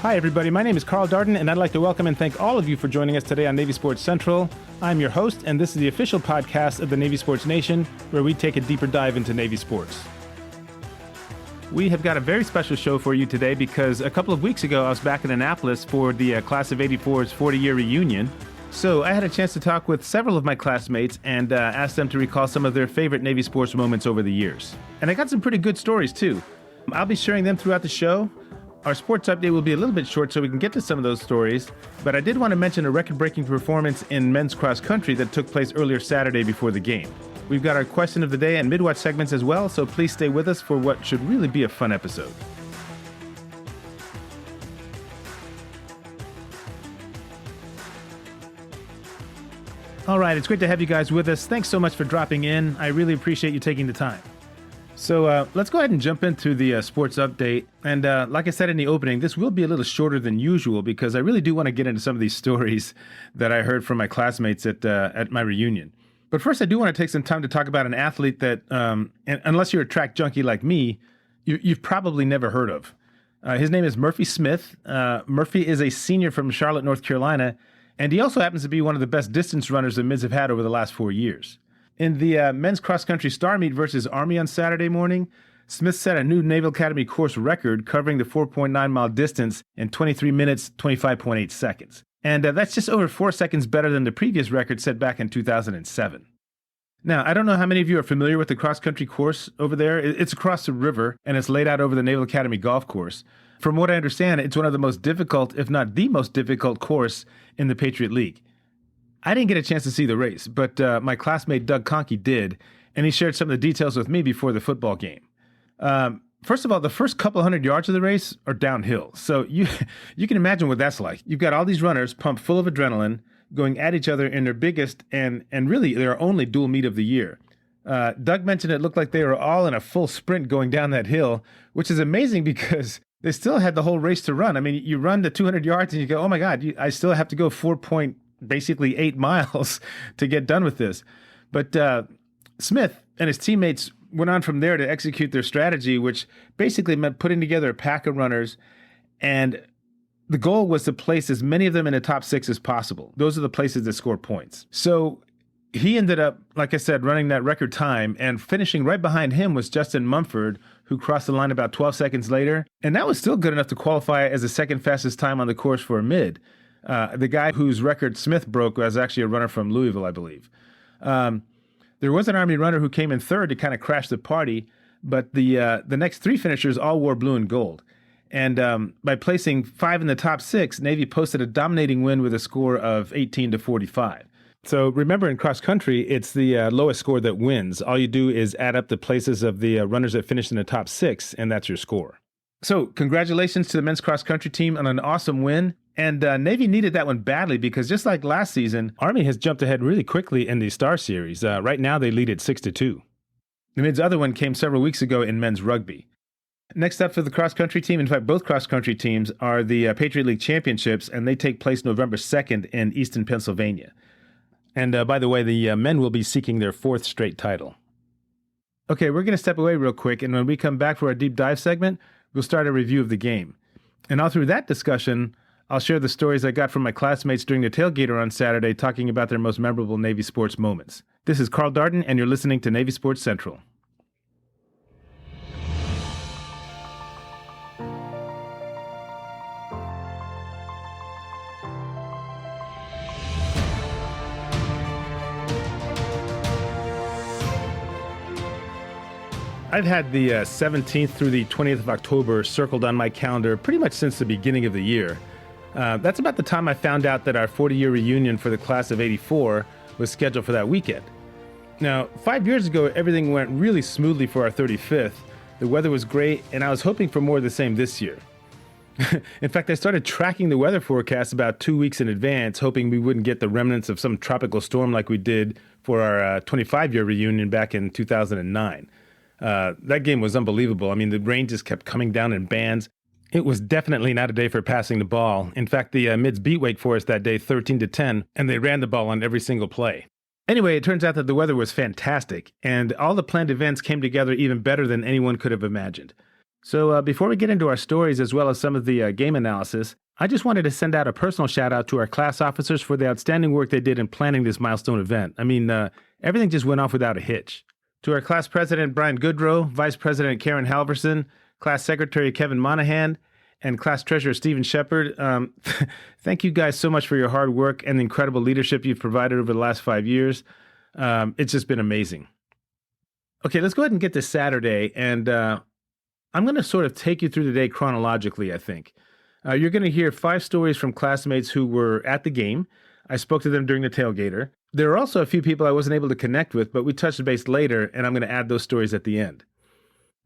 Hi, everybody. My name is Carl Darden, and I'd like to welcome and thank all of you for joining us today on Navy Sports Central. I'm your host, and this is the official podcast of the Navy Sports Nation, where we take a deeper dive into Navy sports. We have got a very special show for you today because a couple of weeks ago, I was back in Annapolis for the Class of 84's 40-year reunion. So I had a chance to talk with several of my classmates and asked them to recall some of their favorite Navy sports moments over the years. And I got some pretty good stories, too. I'll be sharing them throughout the show. Our sports update will be a little bit short so we can get to some of those stories, but I did want to mention a record-breaking performance in men's cross country that took place earlier Saturday before the game. We've got our question of the day and mid-watch segments as well, so please stay with us for what should really be a fun episode. All right, it's great to have you guys with us. Thanks so much for dropping in. I really appreciate you taking the time. So let's go ahead and jump into the sports update. And like I said in the opening, this will be a little shorter than usual because I really do want to get into some of these stories that I heard from my classmates at my reunion. But first, I do want to take some time to talk about an athlete that, unless you're a track junkie like me, you've probably never heard of. His name is Murphy Smith. Murphy is a senior from Charlotte, North Carolina, and he also happens to be one of the best distance runners the Mids have had over the last 4 years. In the men's cross-country star meet versus Army on Saturday morning, Smith set a new Naval Academy course record covering the 4.9-mile distance in 23 minutes, 25.8 seconds. And that's just over 4 seconds better than the previous record set back in 2007. Now, I don't know how many of you are familiar with the cross-country course over there. It's across the river, and it's laid out over the Naval Academy golf course. From what I understand, it's one of the most difficult, if not the most difficult course in the Patriot League. I didn't get a chance to see the race, but my classmate Doug Conkey did, and he shared some of the details with me before the football game. First of all, the first couple hundred yards of the race are downhill, so you can imagine what that's like. You've got all these runners pumped full of adrenaline, going at each other in their biggest and really their only dual meet of the year. Doug mentioned it looked like they were all in a full sprint going down that hill, which is amazing because they still had the whole race to run. I mean, you run the 200 yards and you go, oh my God, I still have to go 8 miles to get done with this. But Smith and his teammates went on from there to execute their strategy, which basically meant putting together a pack of runners. And the goal was to place as many of them in the top 6 as possible. Those are the places that score points. So he ended up, like I said, running that record time, and finishing right behind him was Justin Mumford, who crossed the line about 12 seconds later. And that was still good enough to qualify as the second fastest time on the course for a mid. The guy whose record Smith broke was actually a runner from Louisville, I believe. There was an Army runner who came in third to kind of crash the party, but the next 3 finishers all wore blue and gold. And by placing 5 in the top 6, Navy posted a dominating win with a score of 18-45. So remember, in cross country, it's the lowest score that wins. All you do is add up the places of the runners that finished in the top 6, and that's your score. So congratulations to the men's cross country team on an awesome win. And Navy needed that one badly because just like last season, Army has jumped ahead really quickly in the Star Series. Right now, they lead at 6-2. The Mid's other one came several weeks ago in men's rugby. Next up for the cross-country team, in fact, both cross-country teams, are the Patriot League Championships, and they take place November 2nd in Easton, Pennsylvania. And by the way, the men will be seeking their 4th straight title. Okay, we're going to step away real quick, and when we come back for our deep dive segment, we'll start a review of the game. And all through that discussion, I'll share the stories I got from my classmates during the tailgater on Saturday talking about their most memorable Navy sports moments. This is Carl Darden, and you're listening to Navy Sports Central. I've had the 17th through the 20th of October circled on my calendar pretty much since the beginning of the year. That's about the time I found out that our 40-year reunion for the class of 84 was scheduled for that weekend. Now, 5 years ago, everything went really smoothly for our 35th. The weather was great, and I was hoping for more of the same this year. In fact, I started tracking the weather forecast about 2 weeks in advance, hoping we wouldn't get the remnants of some tropical storm like we did for our 25-year reunion back in 2009. That game was unbelievable. I mean, the rain just kept coming down in bands. It was definitely not a day for passing the ball. In fact, the Mids beat Wake Forest that day 13-10, and they ran the ball on every single play. Anyway, it turns out that the weather was fantastic, and all the planned events came together even better than anyone could have imagined. So before we get into our stories as well as some of the game analysis, I just wanted to send out a personal shout out to our class officers for the outstanding work they did in planning this milestone event. I mean, everything just went off without a hitch. To our class president, Brian Goodrow, vice president, Karen Halverson, class secretary, Kevin Monahan, and class treasurer, Stephen Shepard, thank you guys so much for your hard work and the incredible leadership you've provided over the last 5 years. It's just been amazing. Okay, let's go ahead and get to Saturday, and I'm going to sort of take you through the day chronologically, I think. You're going to hear 5 stories from classmates who were at the game. I spoke to them during the tailgater. There are also a few people I wasn't able to connect with, but we touched base later, and I'm going to add those stories at the end.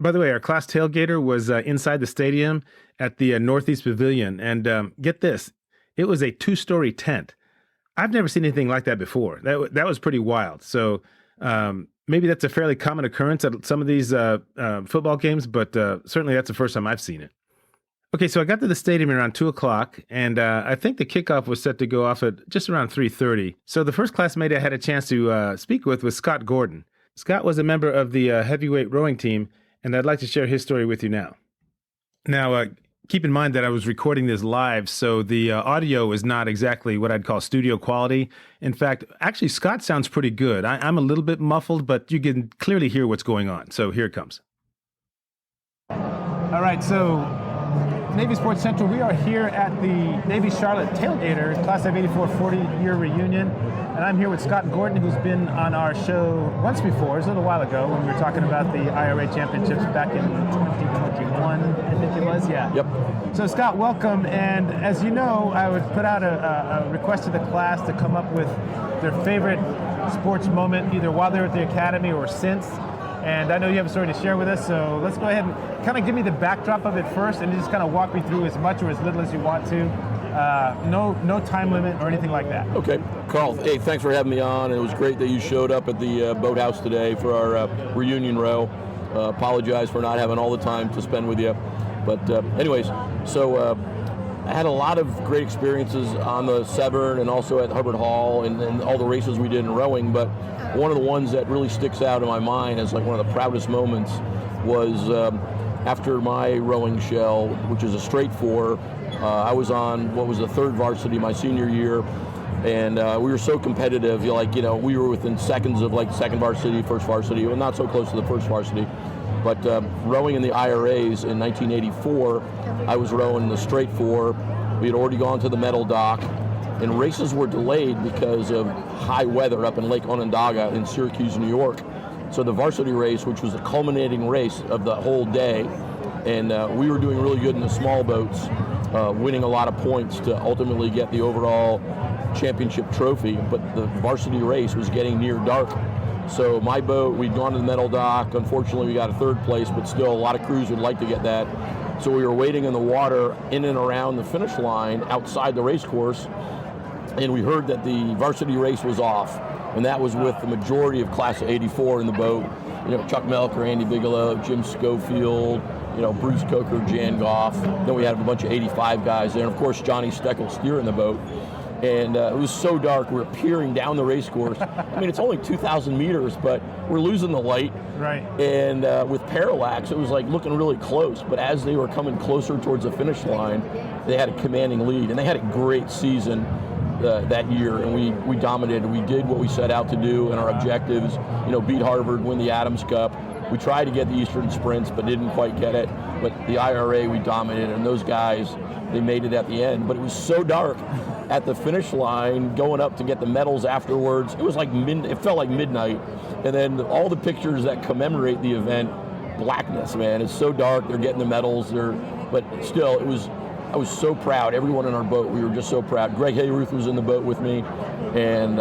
By the way, our class tailgater was inside the stadium at the Northeast Pavilion, and get this, it was a 2-story tent. I've never seen anything like that before. That was pretty wild. So maybe that's a fairly common occurrence at some of these football games, but certainly that's the first time I've seen it. Okay, so I got to the stadium around 2 o'clock, and I think the kickoff was set to go off at just around 3:30. So the first classmate I had a chance to speak with was Scott Gordon. Scott was a member of the heavyweight rowing team, and I'd like to share his story with you now. Now, keep in mind that I was recording this live, so the audio is not exactly what I'd call studio quality. In fact, actually, Scott sounds pretty good. I'm a little bit muffled, but you can clearly hear what's going on. So here it comes. All right, so Navy Sports Central, we are here at the Navy Charlotte Tailgater Class of 84 40-year reunion. And I'm here with Scott Gordon, who's been on our show once before. It was a little while ago when we were talking about the IRA championships back in 2021, I think it was, yeah. Yep. So Scott, welcome. And as you know, I would put out a request to the class to come up with their favorite sports moment, either while they're at the academy or since. And I know you have a story to share with us, so let's go ahead and kind of give me the backdrop of it first and just kind of walk me through as much or as little as you want to. No time limit or anything like that. Okay, Carl, hey, thanks for having me on. It was great that you showed up at the boathouse today for our reunion row. Apologize for not having all the time to spend with you. But anyways, so I had a lot of great experiences on the Severn and also at Hubbard Hall and all the races we did in rowing, but one of the ones that really sticks out in my mind as like one of the proudest moments was after my rowing shell, which is a straight 4. I was on what was the 3rd varsity my senior year, and we were so competitive. We were within seconds of like 2nd varsity, 1st varsity, well, not so close to the 1st varsity. But rowing in the IRAs in 1984, I was rowing in the straight 4. We had already gone to the medal dock, and races were delayed because of high weather up in Lake Onondaga in Syracuse, New York. So the varsity race, which was the culminating race of the whole day, and we were doing really good in the small boats, winning a lot of points to ultimately get the overall championship trophy, but the varsity race was getting near dark. So my boat, we'd gone to the medal dock. Unfortunately, we got a 3rd place, but still a lot of crews would like to get that. So we were waiting in the water in and around the finish line outside the race course, and we heard that the varsity race was off, and that was with the majority of class of 84 in the boat. Chuck Melker, Andy Bigelow, Jim Schofield, Bruce Coker, Jan Goff. Then we had a bunch of 85 guys there, and of course Johnny Steckel steering the boat. And it was so dark, we're peering down the race course. I mean, it's only 2,000 meters, but we're losing the light. Right. And with parallax, it was like looking really close. But as they were coming closer towards the finish line, they had a commanding lead. And they had a great season that year, and we dominated. We did what we set out to do, and our objectives, beat Harvard, win the Adams Cup. We tried to get the Eastern Sprints, but didn't quite get it. But the IRA, we dominated, and those guys, they made it at the end. But it was so dark at the finish line, going up to get the medals afterwards. It was like it felt like midnight. And then all the pictures that commemorate the event, blackness, man. It's so dark. They're getting the medals. But still, I was so proud. Everyone in our boat, we were just so proud. Greg Hayruth was in the boat with me, and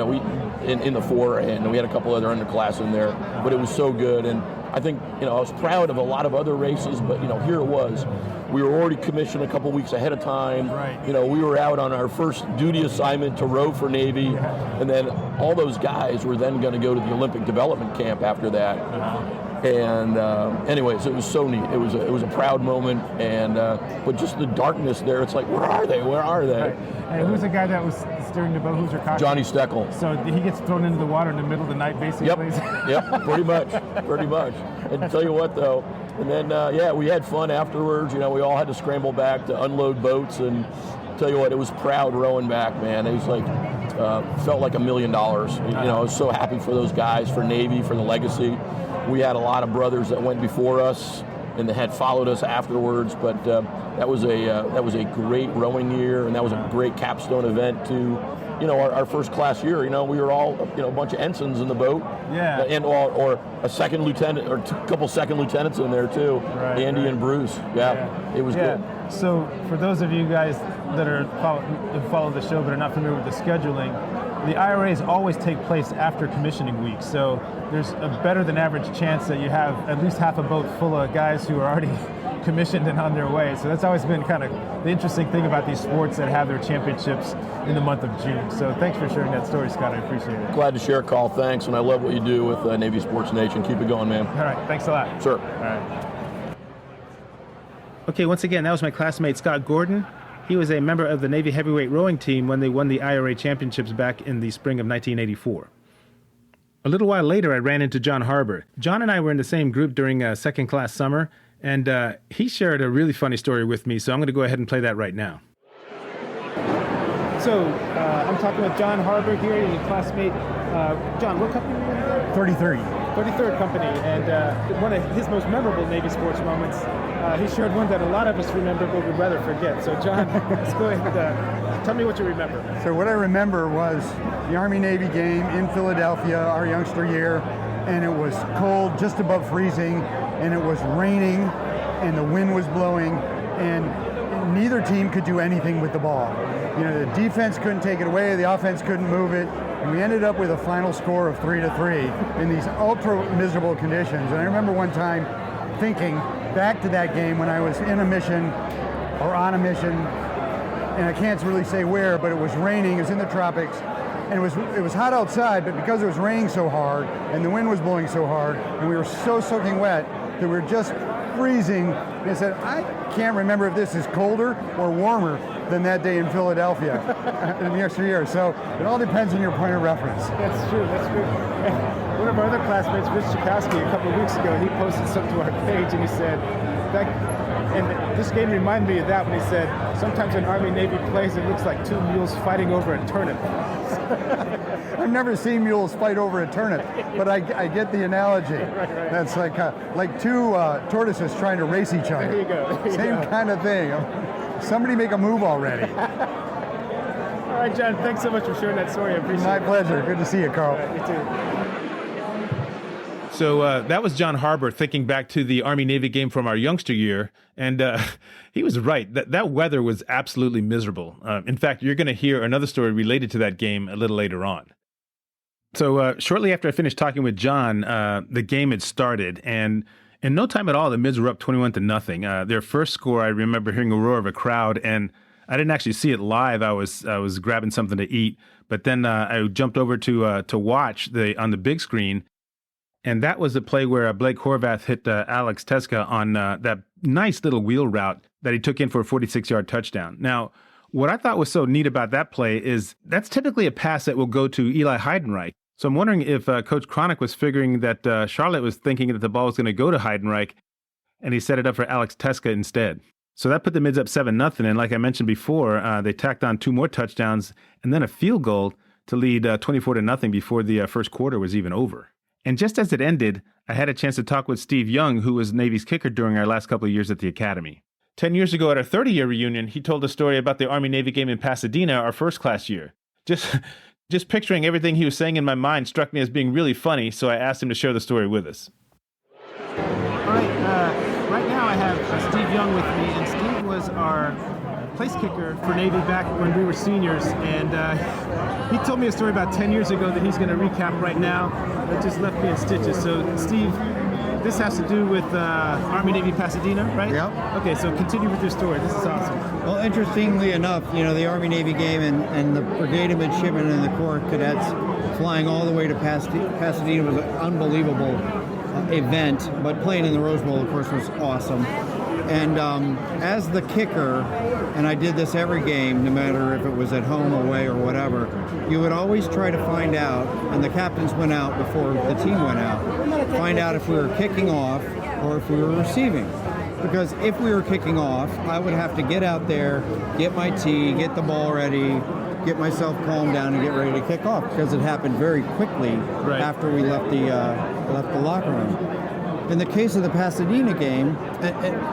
we in the 4, and we had a couple other underclass in there. But it was so good, and I think I was proud of a lot of other races, but here it was. We were already commissioned a couple weeks ahead of time. Right. We were out on our first duty assignment to row for Navy, and then all those guys were then going to go to the Olympic development camp after that. And anyways, it was so neat. It was a proud moment, and but just the darkness there. It's like, where are they? Where are they? Right. And who's the guy that was steering the boat? Who's your cockpit? Johnny Steckel. So he gets thrown into the water in the middle of the night, basically? Yep, pretty much. And tell you what, though, and then, we had fun afterwards. We all had to scramble back to unload boats, and tell you what, it was proud rowing back, man. It was like, felt like $1 million. I was so happy for those guys, for Navy, for the legacy. We had a lot of brothers that went before us and that had followed us afterwards, but that was a great rowing year, and that was a great capstone event to our first class year. We were all a bunch of ensigns in the boat, and or a second lieutenant or a couple second lieutenants in there too, Andy and Bruce. It was good. So for those of you guys that follow the show but are not familiar with the scheduling, the IRAs always take place after commissioning week, so there's a better than average chance that you have at least half a boat full of guys who are already commissioned and on their way. So that's always been kind of the interesting thing about these sports that have their championships in the month of June. So thanks for sharing that story, Scott. I appreciate it. Glad to share, Carl. Thanks, and I love what you do with Navy Sports Nation. Keep it going, man. All right, thanks a lot. Sure. All right. Okay, once again, that was my classmate Scott Gordon. He was a member of the Navy heavyweight rowing team when they won the IRA championships back in the spring of 1984. A little while later, I ran into Jon Harber. Jon and I were in the same group during second class summer, and he shared a really funny story with me, so I'm going to go ahead and play that right now. So, I'm talking with Jon Harber here, your classmate. Jon, what company were you in? 33rd Company, and one of his most memorable Navy sports moments, he shared one that a lot of us remember but would rather forget. So Jon, let's go ahead and tell me what you remember. So what I remember was the Army-Navy game in Philadelphia, our youngster year, and it was cold, just above freezing, and it was raining, and the wind was blowing, and neither team could do anything with the ball. The defense couldn't take it away, the offense couldn't move it, and we ended up with a final score of 3-3 in these ultra miserable conditions. And I remember one time thinking back to that game when I was in a mission or on a mission, and I can't really say where, but it was raining, it was in the tropics, and it was hot outside, but because it was raining so hard and the wind was blowing so hard and we were so soaking wet that we were just freezing, and I said, I can't remember if this is colder or warmer than that day in Philadelphia in the extra year. So it all depends on your point of reference. That's true. One of our other classmates, Rich Chakowski, a couple of weeks ago, he posted something to our page, and he said, and this game reminded me of that when he said, sometimes when Army-Navy plays, it looks like two mules fighting over a turnip. I've never seen mules fight over a turnip, but I get the analogy. Right. That's like two tortoises trying to race each other. There you go. Same kind of thing. Somebody make a move already. All right, Jon, thanks so much for sharing that story. I appreciate it. My pleasure. Good to see you, Carl. You too. So that was Jon Harber thinking back to the Army-Navy game from our youngster year, and he was right. That weather was absolutely miserable. In fact, you're going to hear another story related to that game a little later on. So shortly after I finished talking with Jon, the game had started, and in no time at all, the Mids were up 21-0. Their first score, I remember hearing a roar of a crowd, and I didn't actually see it live. I was grabbing something to eat, but then I jumped over to watch on the big screen. And that was the play where Blake Horvath hit Alex Teska on that nice little wheel route that he took in for a 46-yard touchdown. Now, what I thought was so neat about that play is that's typically a pass that will go to Eli Heidenreich. So I'm wondering if Coach Cronick was figuring that Charlotte was thinking that the ball was going to go to Heidenreich, and he set it up for Alex Teska instead. So that put the Mids up 7-0, and like I mentioned before, they tacked on 2 more touchdowns and then a field goal to lead 24-0 before the first quarter was even over. And just as it ended, I had a chance to talk with Steve Young, who was Navy's kicker during our last couple of years at the Academy. 10 years ago at our 30-year reunion, he told a story about the Army-Navy game in Pasadena, our first class year. Just picturing everything he was saying in my mind struck me as being really funny, so I asked him to share the story with us. All right, right now I have Steve Young with me, and Steve was our place kicker for Navy back when we were seniors, and he told me a story about 10 years ago that he's going to recap right now that just left me in stitches. So, Steve, this has to do with Army-Navy Pasadena, right? Yep. Okay, so continue with your story. This is awesome. Well, interestingly enough, the Army-Navy game and the brigade of midshipmen and the Corps cadets flying all the way to Pasadena was an unbelievable event, but playing in the Rose Bowl, of course, was awesome. And as the kicker, and I did this every game, no matter if it was at home, away, or whatever, you would always try to find out, and the captains went out before the team went out, find out if we were kicking off or if we were receiving. Because if we were kicking off, I would have to get out there, get my tee, get the ball ready, get myself calmed down, and get ready to kick off, because it happened very quickly after we left the locker room. In the case of the Pasadena game,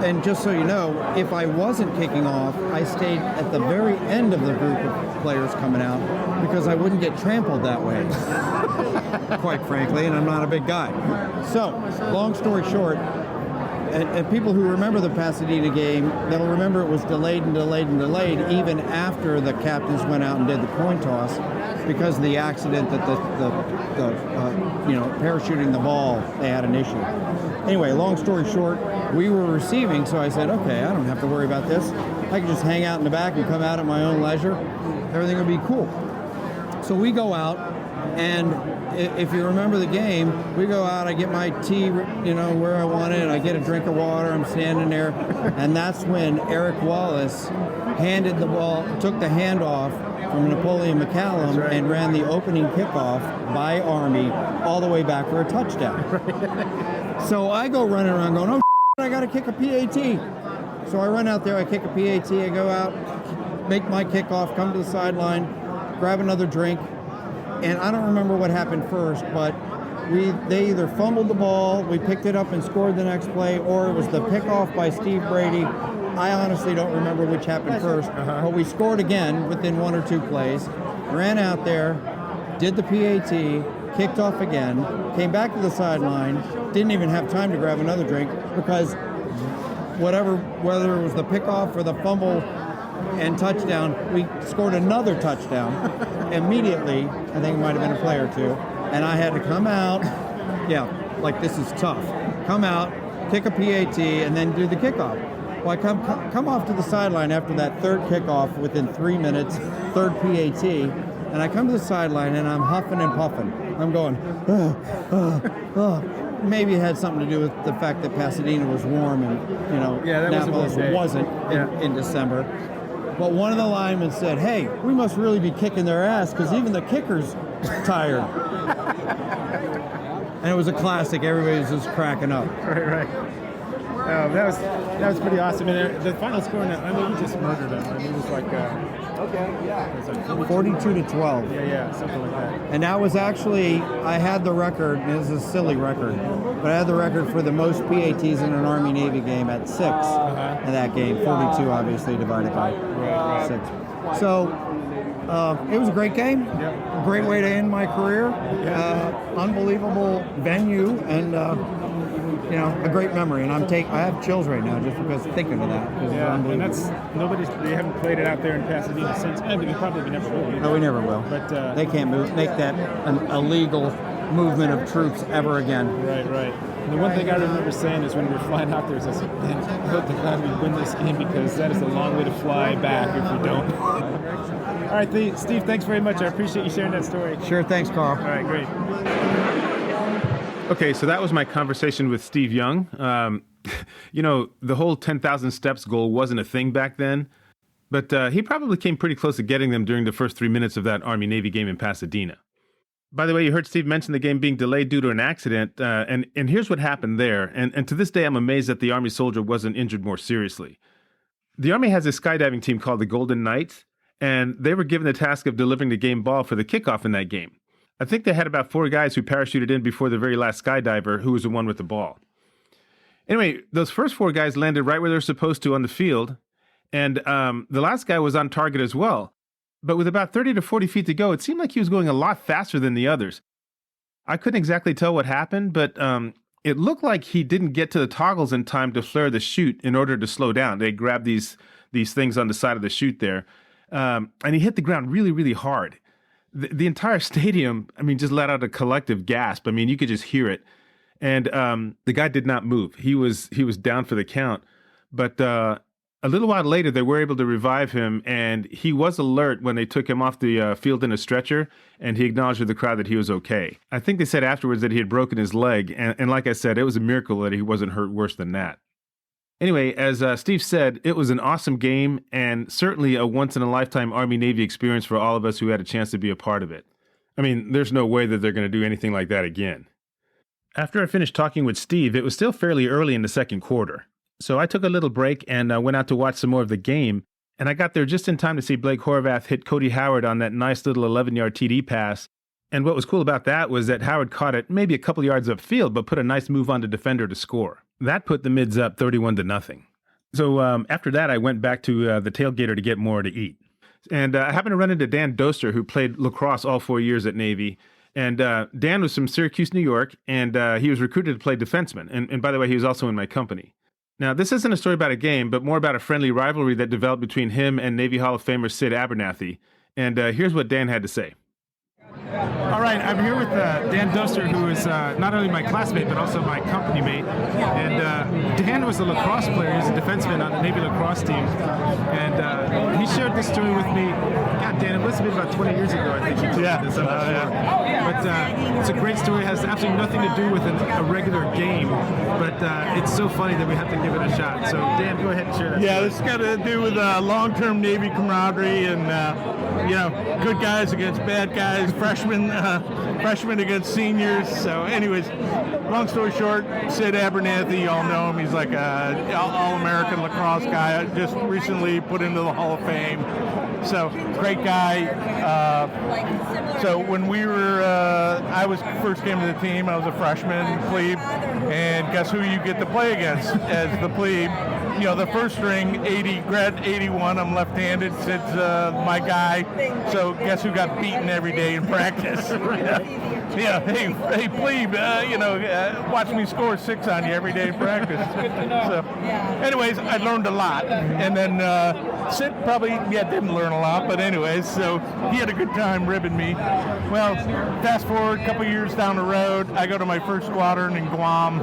and just so you know, if I wasn't kicking off, I stayed at the very end of the group of players coming out because I wouldn't get trampled that way, quite frankly, and I'm not a big guy. So, long story short, and people who remember the Pasadena game, they'll remember it was delayed and delayed and delayed even after the captains went out and did the coin toss, because of the accident that parachuting the ball, they had an issue. Anyway, long story short, we were receiving, so I said, okay, I don't have to worry about this. I can just hang out in the back and come out at my own leisure. Everything will be cool. So we go out, and if you remember the game, we go out, I get my tea, where I want it, I get a drink of water, I'm standing there, and that's when Eric Wallace handed the ball, took the handoff from Napoleon McCallum and ran the opening kickoff by Army all the way back for a touchdown. So I go running around going, oh, I got to kick a PAT. So I run out there, I kick a PAT, I go out, make my kickoff, come to the sideline, grab another drink, and I don't remember what happened first, but they either fumbled the ball, we picked it up and scored the next play, or it was the pickoff by Steve Brady. I honestly don't remember which happened first, but we scored again within 1 or 2 plays, ran out there, did the PAT, kicked off again, came back to the sideline, didn't even have time to grab another drink, because whether it was the pickoff or the fumble and touchdown, we scored another touchdown immediately. I think it might have been a play or two, and I had to come out, like this is tough, come out, kick a PAT, and then do the kickoff. Well, I come off to the sideline after that third kickoff within 3 minutes, third PAT, and I come to the sideline and I'm huffing and puffing. I'm going, Maybe it had something to do with the fact that Pasadena was warm and, Annapolis wasn't in December. But one of the linemen said, hey, we must really be kicking their ass because even the kicker's tired. And it was a classic. Everybody was just cracking up. Right. That was pretty awesome. And the final score, we just murdered them. It was like 42-12. Yeah, something like that. And that was actually, I had the record, and this is a silly record, but I had the record for the most PATs in an Army-Navy game at 6 in that game. 42, obviously, divided by 6. So, it was a great game. Yep. A great way to end my career. Unbelievable venue, and a great memory. And I have chills right now just because thinking of that. Yeah, and they haven't played it out there in Pasadena since, and we probably never will. No, we never will. But they can't make that an illegal movement of troops ever again. Right. And the one thing I remember saying is when we were flying out there, is I said, man, I hope to God we win this game because that is a long way to fly back if we don't. All right, Steve, thanks very much. I appreciate you sharing that story. Sure, thanks, Carl. All right, great. Okay, so that was my conversation with Steve Young. The whole 10,000 steps goal wasn't a thing back then, but he probably came pretty close to getting them during the first 3 minutes of that Army-Navy game in Pasadena. By the way, you heard Steve mention the game being delayed due to an accident, and here's what happened there. And to this day, I'm amazed that the Army soldier wasn't injured more seriously. The Army has a skydiving team called the Golden Knights, and they were given the task of delivering the game ball for the kickoff in that game. I think they had about 4 guys who parachuted in before the very last skydiver, who was the one with the ball. Anyway, those first 4 guys landed right where they're supposed to on the field, and the last guy was on target as well. But with about 30 to 40 feet to go, it seemed like he was going a lot faster than the others. I couldn't exactly tell what happened, but it looked like he didn't get to the toggles in time to flare the chute in order to slow down. They grabbed these things on the side of the chute there, and he hit the ground really, really hard. The entire stadium, just let out a collective gasp. You could just hear it. And the guy did not move. He was down for the count. But a little while later, they were able to revive him, and he was alert when they took him off the field in a stretcher, and he acknowledged to the crowd that he was okay. I think they said afterwards that he had broken his leg, and like I said, it was a miracle that he wasn't hurt worse than that. Anyway, as Steve said, it was an awesome game and certainly a once-in-a-lifetime Army-Navy experience for all of us who had a chance to be a part of it. I mean, there's no way that they're going to do anything like that again. After I finished talking with Steve, it was still fairly early in the second quarter. So I took a little break and went out to watch some more of the game, and I got there just in time to see Blake Horvath hit Cody Howard on that nice little 11-yard TD pass. And what was cool about that was that Howard caught it maybe a couple yards upfield, but put a nice move on the defender to score. That put the Mids up 31-0. So after that, I went back to the Tailgater to get more to eat. And I happened to run into Dan Doster, who played lacrosse all 4 years at Navy. And Dan was from Syracuse, New York, and he was recruited to play defenseman. And by the way, he was also in my company. Now, this isn't a story about a game, but more about a friendly rivalry that developed between him and Navy Hall of Famer Sid Abernathy. And here's what Dan had to say. All right, I'm here with Dan Doster, who is not only my classmate, but also my company mate. And Dan was a lacrosse player. He was a defenseman on the Navy lacrosse team. And he shared this story with me. God damn, it must have been about 20 years ago, I think he told me this. I'm not sure. But it's a great story. It has absolutely nothing to do with a regular game. But it's so funny that we have to give it a shot. So, Dan, go ahead and share that Yeah, story. this has got to do with long-term Navy camaraderie and, good guys against bad guys, freshmen against seniors. So anyways, long story short, Sid Abernathy, you all know him. He's like a all-American lacrosse guy, just recently put into the Hall of Fame. So great guy. So when I was first came to the team, I was a freshman, plebe, and guess who you get to play against as the plebe? The first string, grad 81, I'm left-handed, Sid's my guy. So guess who got beaten every day in practice? Hey, plebe, watch me score 6 on you every day in practice. So, anyways, I learned a lot. And then Sid probably, didn't learn a lot, but anyways, so he had a good time ribbing me. Well, fast forward a couple years down the road, I go to my first squadron in Guam.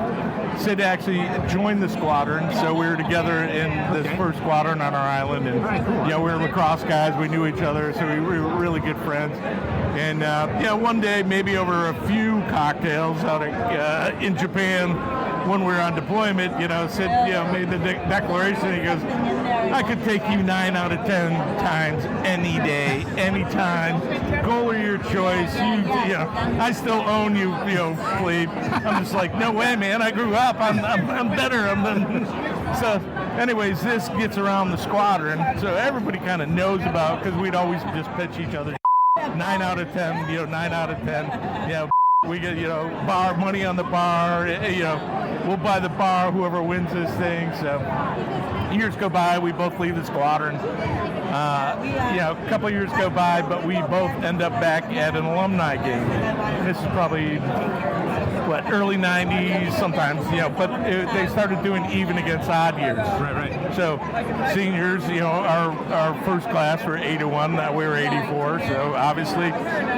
Sid actually joined the squadron, so we were together in this first squadron on our island, and we were lacrosse guys. We knew each other, so we were really good friends. And one day, maybe over a few cocktails out in Japan, when we were on deployment, Sid made the declaration. He goes, "I could take you 9 out of 10 times any day, anytime. Goal of your choice. I still own you, plebe." I'm just like, no way, man. I grew up. I'm better. So, anyways, this gets around the squadron, so everybody kind of knows about, because we'd always just pitch each other 9 out of 10. 9 out of 10. We get bar money on the bar. We'll buy the bar, whoever wins this thing. So years go by, we both leave the squadron. A couple of years go by, but we both end up back at an alumni game. This is probably early 90s sometimes, but they started doing even against odd years. Right. So seniors, our first class were 81, we were 84, so obviously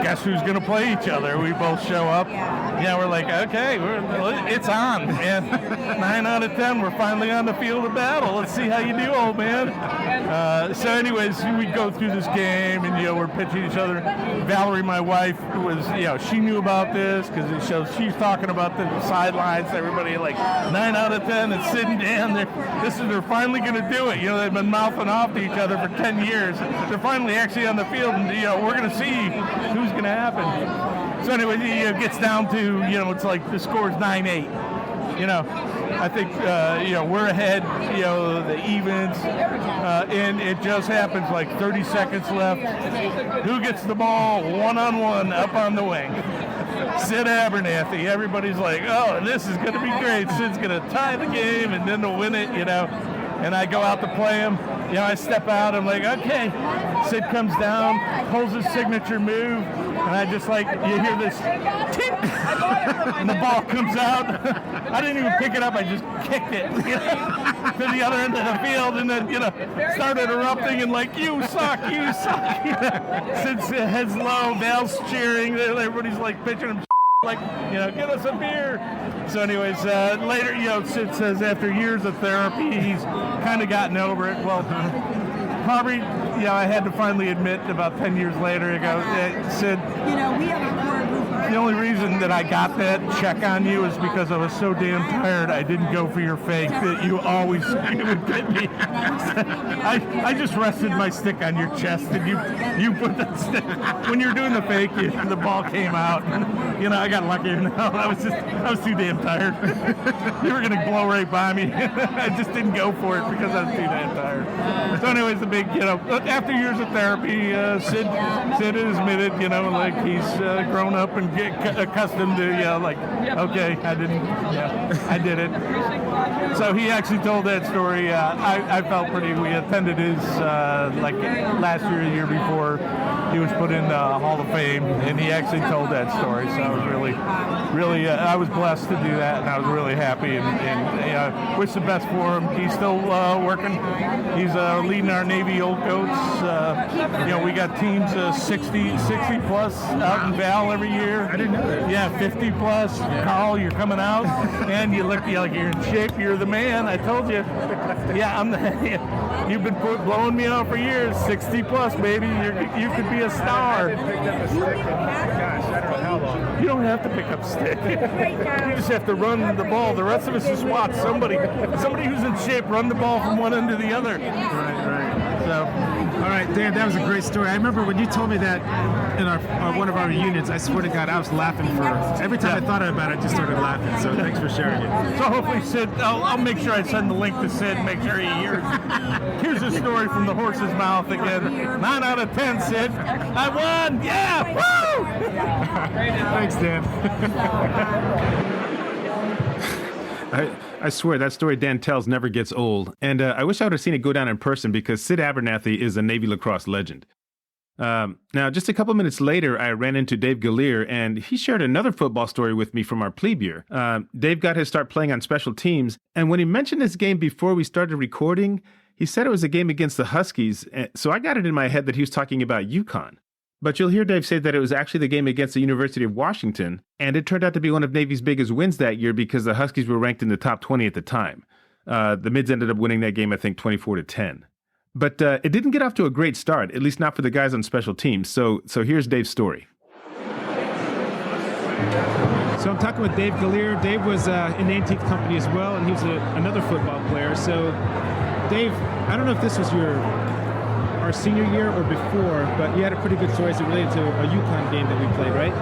guess who's going to play each other? We both show up. We're like, okay, it's on, man. 9 out of 10, we're finally on the field of battle. Let's see how you do, old man. So anyways, we go through this game, and we're pitching each other. Valerie, my wife, was, she knew about this, because it shows she's talking about the sidelines. Everybody 9 out of 10 and sitting down there. They're finally going to do it. They've been mouthing off to each other for 10 years. They're finally actually on the field, and we're going to see who's going to happen. So anyway, it gets down to, it's like the score's 9-8. I think, we're ahead, the evens, and it just happens 30 seconds left. Who gets the ball one-on-one up on the wing? Sid Abernathy. Everybody's like, oh, this is going to be great. Sid's going to tie the game and then to win it, And I go out to play him. I step out. I'm like, okay. Sid comes down, pulls his signature move, and I just you hear this tink, and the ball comes out. I didn't even pick it up. I just kicked it to the other end of the field, and then started erupting and you suck. Sid's head's low, Val's cheering. Everybody's pitching him. Get us a beer. So anyways, later, Sid says after years of therapy, he's kind of gotten over it. Well, probably, I had to finally admit about 10 years later, I go, Sid. We have a core group of The only reason that I got that check on you is because I was so damn tired I didn't go for your fake that you always would get me. I just rested my stick on your chest and you put that stick. When you're doing the fake, the ball came out. And, I got lucky. I was too damn tired. You were going to blow right by me. I just didn't go for it because I was too damn tired. So anyways, the big, after years of therapy, Sid has admitted, like he's grown up and get accustomed to, okay, I did it. So he actually told that story. I felt pretty. We attended his last year, the year before, he was put in the Hall of Fame, and he actually told that story. So I was really, I was blessed to do that, and I was really happy, and wish the best for him. He's still working. He's leading our Navy Old Goats. We got teams 60 plus out in Val every year. I didn't know that. Yeah, 50 plus. Yeah. Carl, you're coming out, and you look like you're in shape. You're the man. I told you. Yeah, I'm the. You've been blowing me out for years. 60 plus, baby. You could be a star. I picked up a stick. Gosh, I don't know how long. You don't have to pick up stick. You just have to run the ball. The rest of us just watch somebody who's in shape run the ball from one end to the other. Right. So, all right, Dan, that was a great story. I remember when you told me that in one of our reunions, I swear to God, I was laughing every time I thought about it, I just started laughing. So thanks for sharing it. So hopefully Sid, I'll make sure I send the link to Sid, make sure he hears. Here's a story from the horse's mouth again. 9 out of 10, Sid. I won! Yeah! Woo! Thanks, Dan. I swear that story Dan tells never gets old, and I wish I would have seen it go down in person because Sid Abernathy is a Navy lacrosse legend. Now, just a couple minutes later, I ran into Dave Gallaer, and he shared another football story with me from our plebe year. Dave got his start playing on special teams, and when he mentioned this game before we started recording, he said it was a game against the Huskies, so I got it in my head that he was talking about UConn. But you'll hear Dave say that it was actually the game against the University of Washington, and it turned out to be one of Navy's biggest wins that year because the Huskies were ranked in the top 20 at the time. The Mids ended up winning that game, I think, 24-10. But it didn't get off to a great start, at least not for the guys on special teams. So here's Dave's story. So I'm talking with Dave Gallaer. Dave was in the 18th company as well, and he was another football player. So, Dave, I don't know if this was our senior year or before, but you had a pretty good story related to a UConn game that we played, right?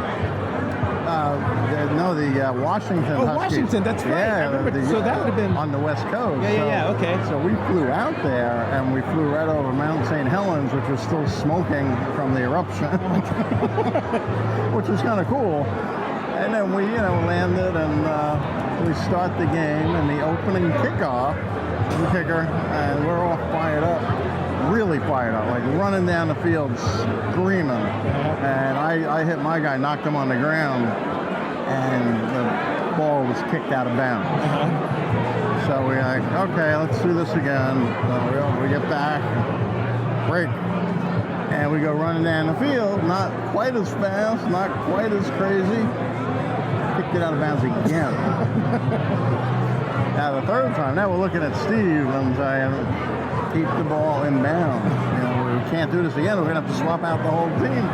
No, the Washington Oh, Huskies. Washington, that's right. Yeah, I remember. So that would have been on the West Coast. Yeah, okay. So we flew out there, and we flew right over Mount St. Helens, which was still smoking from the eruption, which was kind of cool. And then we, landed, and we start the game, and the opening kickoff, the kicker, and we're all fired up, really fired up, like running down the field, screaming. And I hit my guy, knocked him on the ground, and the ball was kicked out of bounds. So we're like, okay, let's do this again. So we get back, break, and we go running down the field, not quite as fast, not quite as crazy. Kicked it out of bounds again. Now the third time, now we're looking at Steve and saying, keep the ball in bounds. We can't do this again. We're gonna have to swap out the whole team.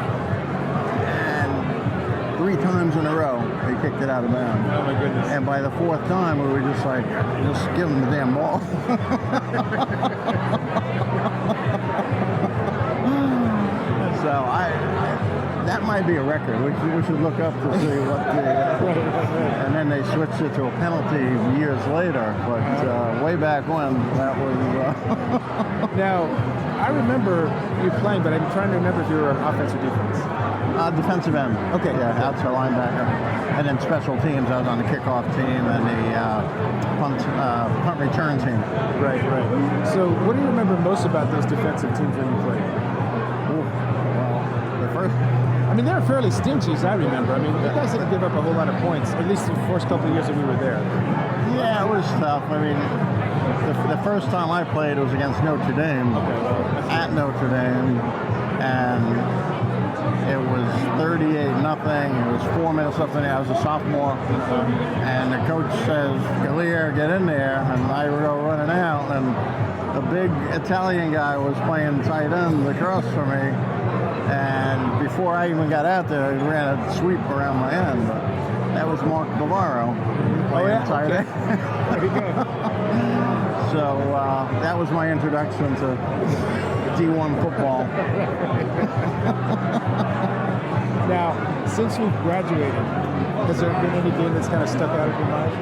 And 3 times in a row, they kicked it out of bounds. Oh my goodness. And by the 4th time, we were just like, just give them the damn ball. So that might be a record. We should look up to see what and then they switched it to a penalty years later. But way back when, that was. Now, I remember you playing, but I'm trying to remember if you were offense or defense. Defensive end. Okay. Yeah, outside linebacker. And then special teams, I was on the kickoff team and the punt return team. Right. So what do you remember most about those defensive teams when you played? Well, the first... I mean, they were fairly stingy, as I remember. I mean, you guys didn't give up a whole lot of points, at least the first couple of years that we were there. Yeah, it was tough. I mean, the first time I played was against Notre Dame, at Notre Dame, and it was 38-0. It was 4 minutes left in the. I was a sophomore, and the coach says, "Gallaer, get in there," and I go running out, and the big Italian guy was playing tight end across from me. And before I even got out there, I ran a sweep around my end. But that was Mark Bavaro. Tight end. There you go. So that was my introduction to D1 football. Now, since you've graduated, has there been any game that's kind of stuck out of your mind?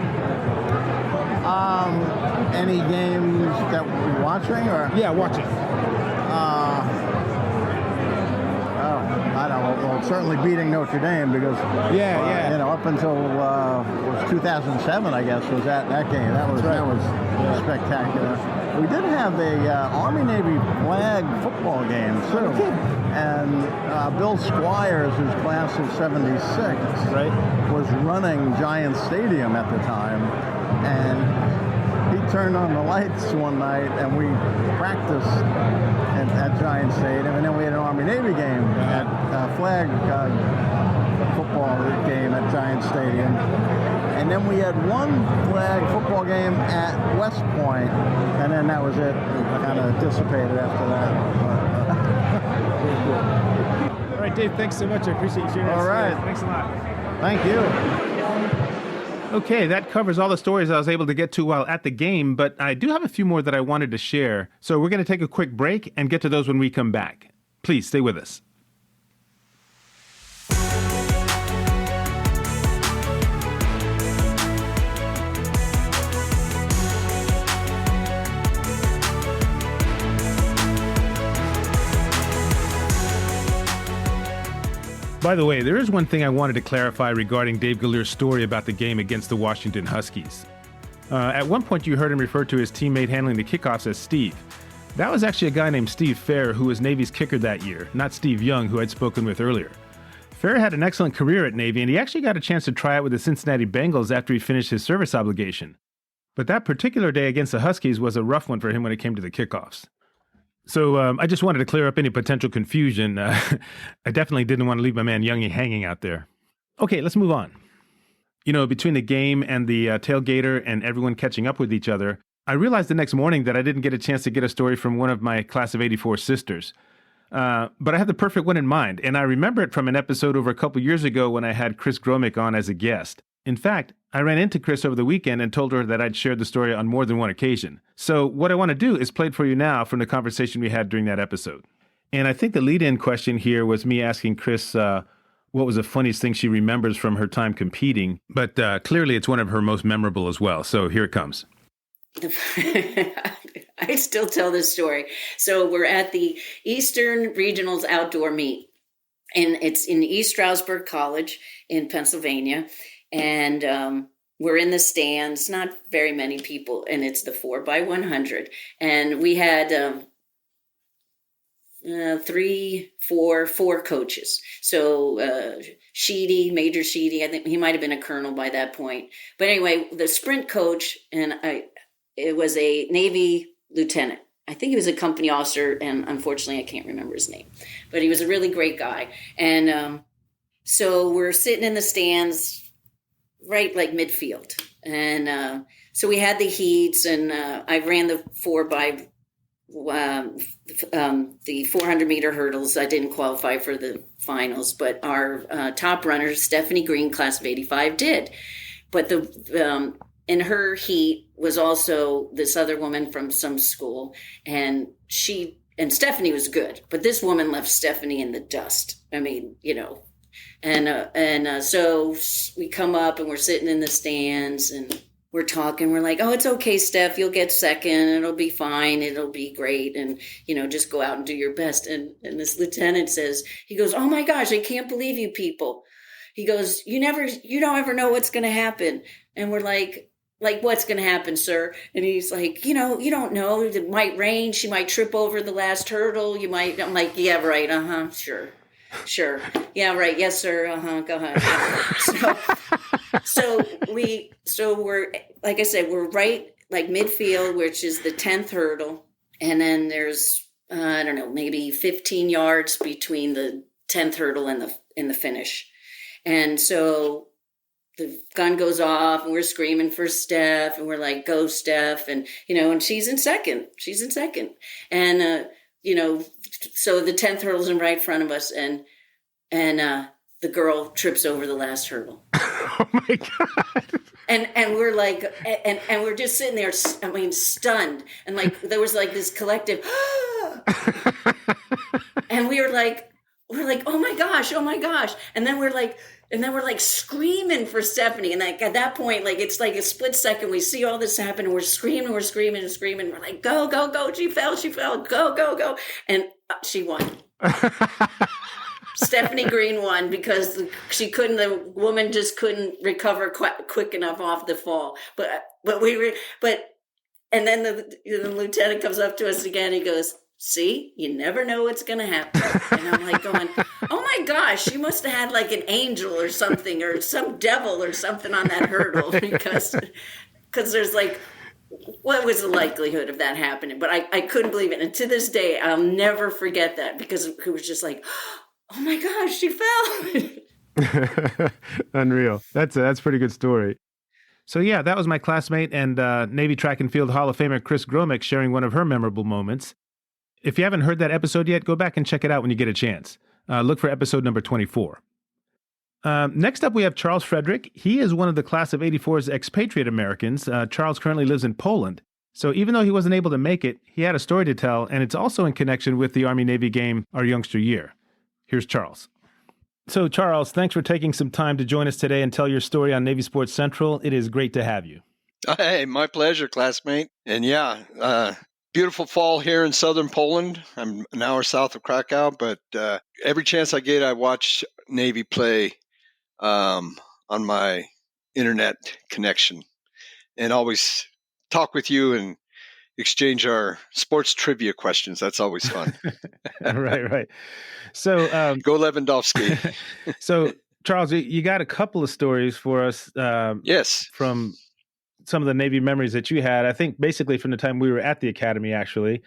Any games that we're watching, or Yeah, watching. I don't know. Well, certainly beating Notre Dame because up until it was 2007, I guess, was that game. That was spectacular. We did have a Army-Navy flag football game too, and Bill Squires, who's class of '76, was running Giant Stadium at the time, and he turned on the lights one night, and we practiced at Giant Stadium, and then we had an Army-Navy game at flag football game at Giant Stadium, and then we had one flag football game at West Point, and then that was it. It kind of dissipated after that. All right, Dave, thanks so much. I appreciate you sharing that All right. story. Thanks a lot. Thank you. Okay, that covers all the stories I was able to get to while at the game, but I do have a few more that I wanted to share. So we're going to take a quick break and get to those when we come back. Please stay with us. By the way, there is one thing I wanted to clarify regarding Dave Gallaer's story about the game against the Washington Huskies. At one point, you heard him refer to his teammate handling the kickoffs as Steve. That was actually a guy named Steve Fair, who was Navy's kicker that year, not Steve Young, who I'd spoken with earlier. Fair had an excellent career at Navy, and he actually got a chance to try out with the Cincinnati Bengals after he finished his service obligation. But that particular day against the Huskies was a rough one for him when it came to the kickoffs. So I just wanted to clear up any potential confusion. I definitely didn't want to leave my man Youngie hanging out there. Okay, let's move on. You know, between the game and the tailgater and everyone catching up with each other, I realized the next morning that I didn't get a chance to get a story from one of my class of '84 sisters. But I had the perfect one in mind, and I remember it from an episode over a couple years ago when I had Chris Gromek on as a guest. In fact, I ran into Chris over the weekend and told her that I'd shared the story on more than one occasion. So what I want to do is play it for you now from the conversation we had during that episode. And I think the lead-in question here was me asking Chris what was the funniest thing she remembers from her time competing. But clearly it's one of her most memorable as well. So here it comes. I still tell this story. So we're at the Eastern Regionals Outdoor Meet, and it's in East Stroudsburg College in Pennsylvania. And we're in the stands, not very many people, and it's the 4x100. And we had four coaches. So Sheedy, Major Sheedy, I think he might have been a colonel by that point. But anyway, the sprint coach, and it was a Navy lieutenant. I think he was a company officer, and unfortunately I can't remember his name. But he was a really great guy. And so we're sitting in the stands, right like midfield. And so we had the heats, and I ran the 4x the 400 meter hurdles. I didn't qualify for the finals, but our top runner, Stephanie Green, class of '85, did. But the in her heat was also this other woman from some school, and Stephanie was good, but this woman left Stephanie in the dust. I mean, you know. And so we come up and we're sitting in the stands and we're talking. We're like, oh, it's okay, Steph. You'll get second. It'll be fine. It'll be great. And, you know, just go out and do your best. And this lieutenant says, he goes, oh, my gosh, I can't believe you people. He goes, you don't ever know what's going to happen. And we're like, what's going to happen, sir? And he's like, you don't know. It might rain. She might trip over the last hurdle. I'm like, yeah, right. Sure. Yeah, right. Yes, sir. Go ahead. So we're, like I said, we're right like midfield, which is the 10th hurdle. And then there's, I don't know, maybe 15 yards between the 10th hurdle and the finish. And so the gun goes off and we're screaming for Steph and we're like, go Steph. And, and she's in second. And, so the 10th hurdle's in right front of us. And and the girl trips over the last hurdle. Oh my God. And we're like, and we're just sitting there, stunned. And like, there was like this collective, and we were like, oh my gosh. And then we're like screaming for Stephanie. And like, at that point, like, it's like a split second. We see all this happen and we're screaming. We're like, go. She fell, go. And she won. Stephanie Green won because the woman just couldn't recover quick enough off the fall. And then the lieutenant comes up to us again. He goes, see, you never know what's going to happen. And I'm like going, oh my gosh, she must have had like an angel or something, or some devil or something on that hurdle, because there's like, what was the likelihood of that happening? But I couldn't believe it. And to this day, I'll never forget that, because it was just like, oh my gosh, she fell. Unreal. That's a pretty good story. So yeah, that was my classmate and Navy Track and Field Hall of Famer Chris Gromek sharing one of her memorable moments. If you haven't heard that episode yet, go back and check it out when you get a chance. Look for episode number 24. Next up, we have Charles Fredrick. He is one of the class of 84's expatriate Americans. Charles currently lives in Poland. So even though he wasn't able to make it, he had a story to tell, and it's also in connection with the Army-Navy game, Our Youngster Year. Here's Charles. So, Charles, thanks for taking some time to join us today and tell your story on Navy Sports Central. It is great to have you. Hey, my pleasure, classmate. And yeah, beautiful fall here in southern Poland. I'm an hour south of Krakow, but every chance I get, I watch Navy play on my internet connection, and always talk with you and exchange our sports trivia questions. That's always fun. Right. So go Lewandowski. So, Charles, you got a couple of stories for us. Yes. From some of the Navy memories that you had, I think basically from the time we were at the Academy, actually.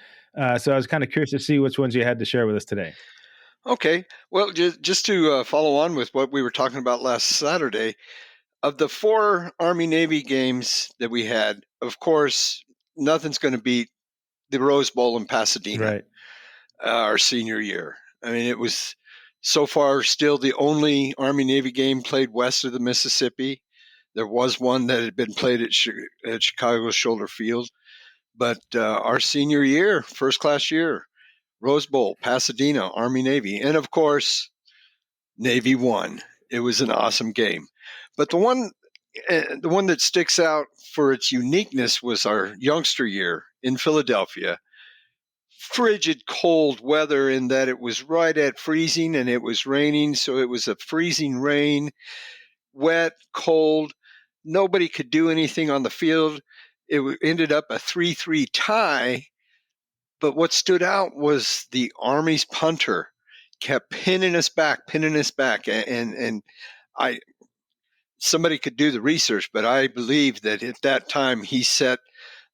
So I was kind of curious to see which ones you had to share with us today. Okay. Well, just to follow on with what we were talking about last Saturday, of the 4 Army-Navy games that we had, of course, nothing's going to beat the Rose Bowl in Pasadena, right? Our senior year. I mean, it was so far still the only Army-Navy game played west of the Mississippi. There was one that had been played at Chicago's Shoulder Field. But our senior year, first class year, Rose Bowl, Pasadena, Army-Navy. And, of course, Navy won. It was an awesome game. But the one that sticks out for its uniqueness was our youngster year in Philadelphia. Frigid cold weather in that it was right at freezing and it was raining. So it was a freezing rain, wet, cold. Nobody could do anything on the field. It ended up a 3-3 tie. But what stood out was the Army's punter kept pinning us back. And somebody could do the research, but I believe that at that time he set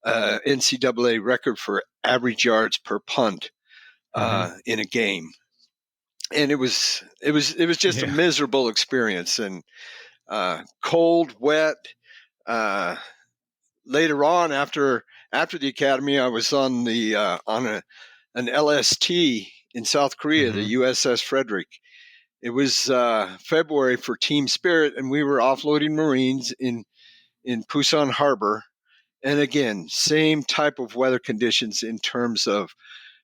NCAA record for average yards per punt in a game. And it was just a miserable experience, and cold, wet. Later on, after the Academy, I was on an LST in South Korea, the USS Fredrick. It was February for Team Spirit, and we were offloading Marines in Pusan Harbor. And again, same type of weather conditions in terms of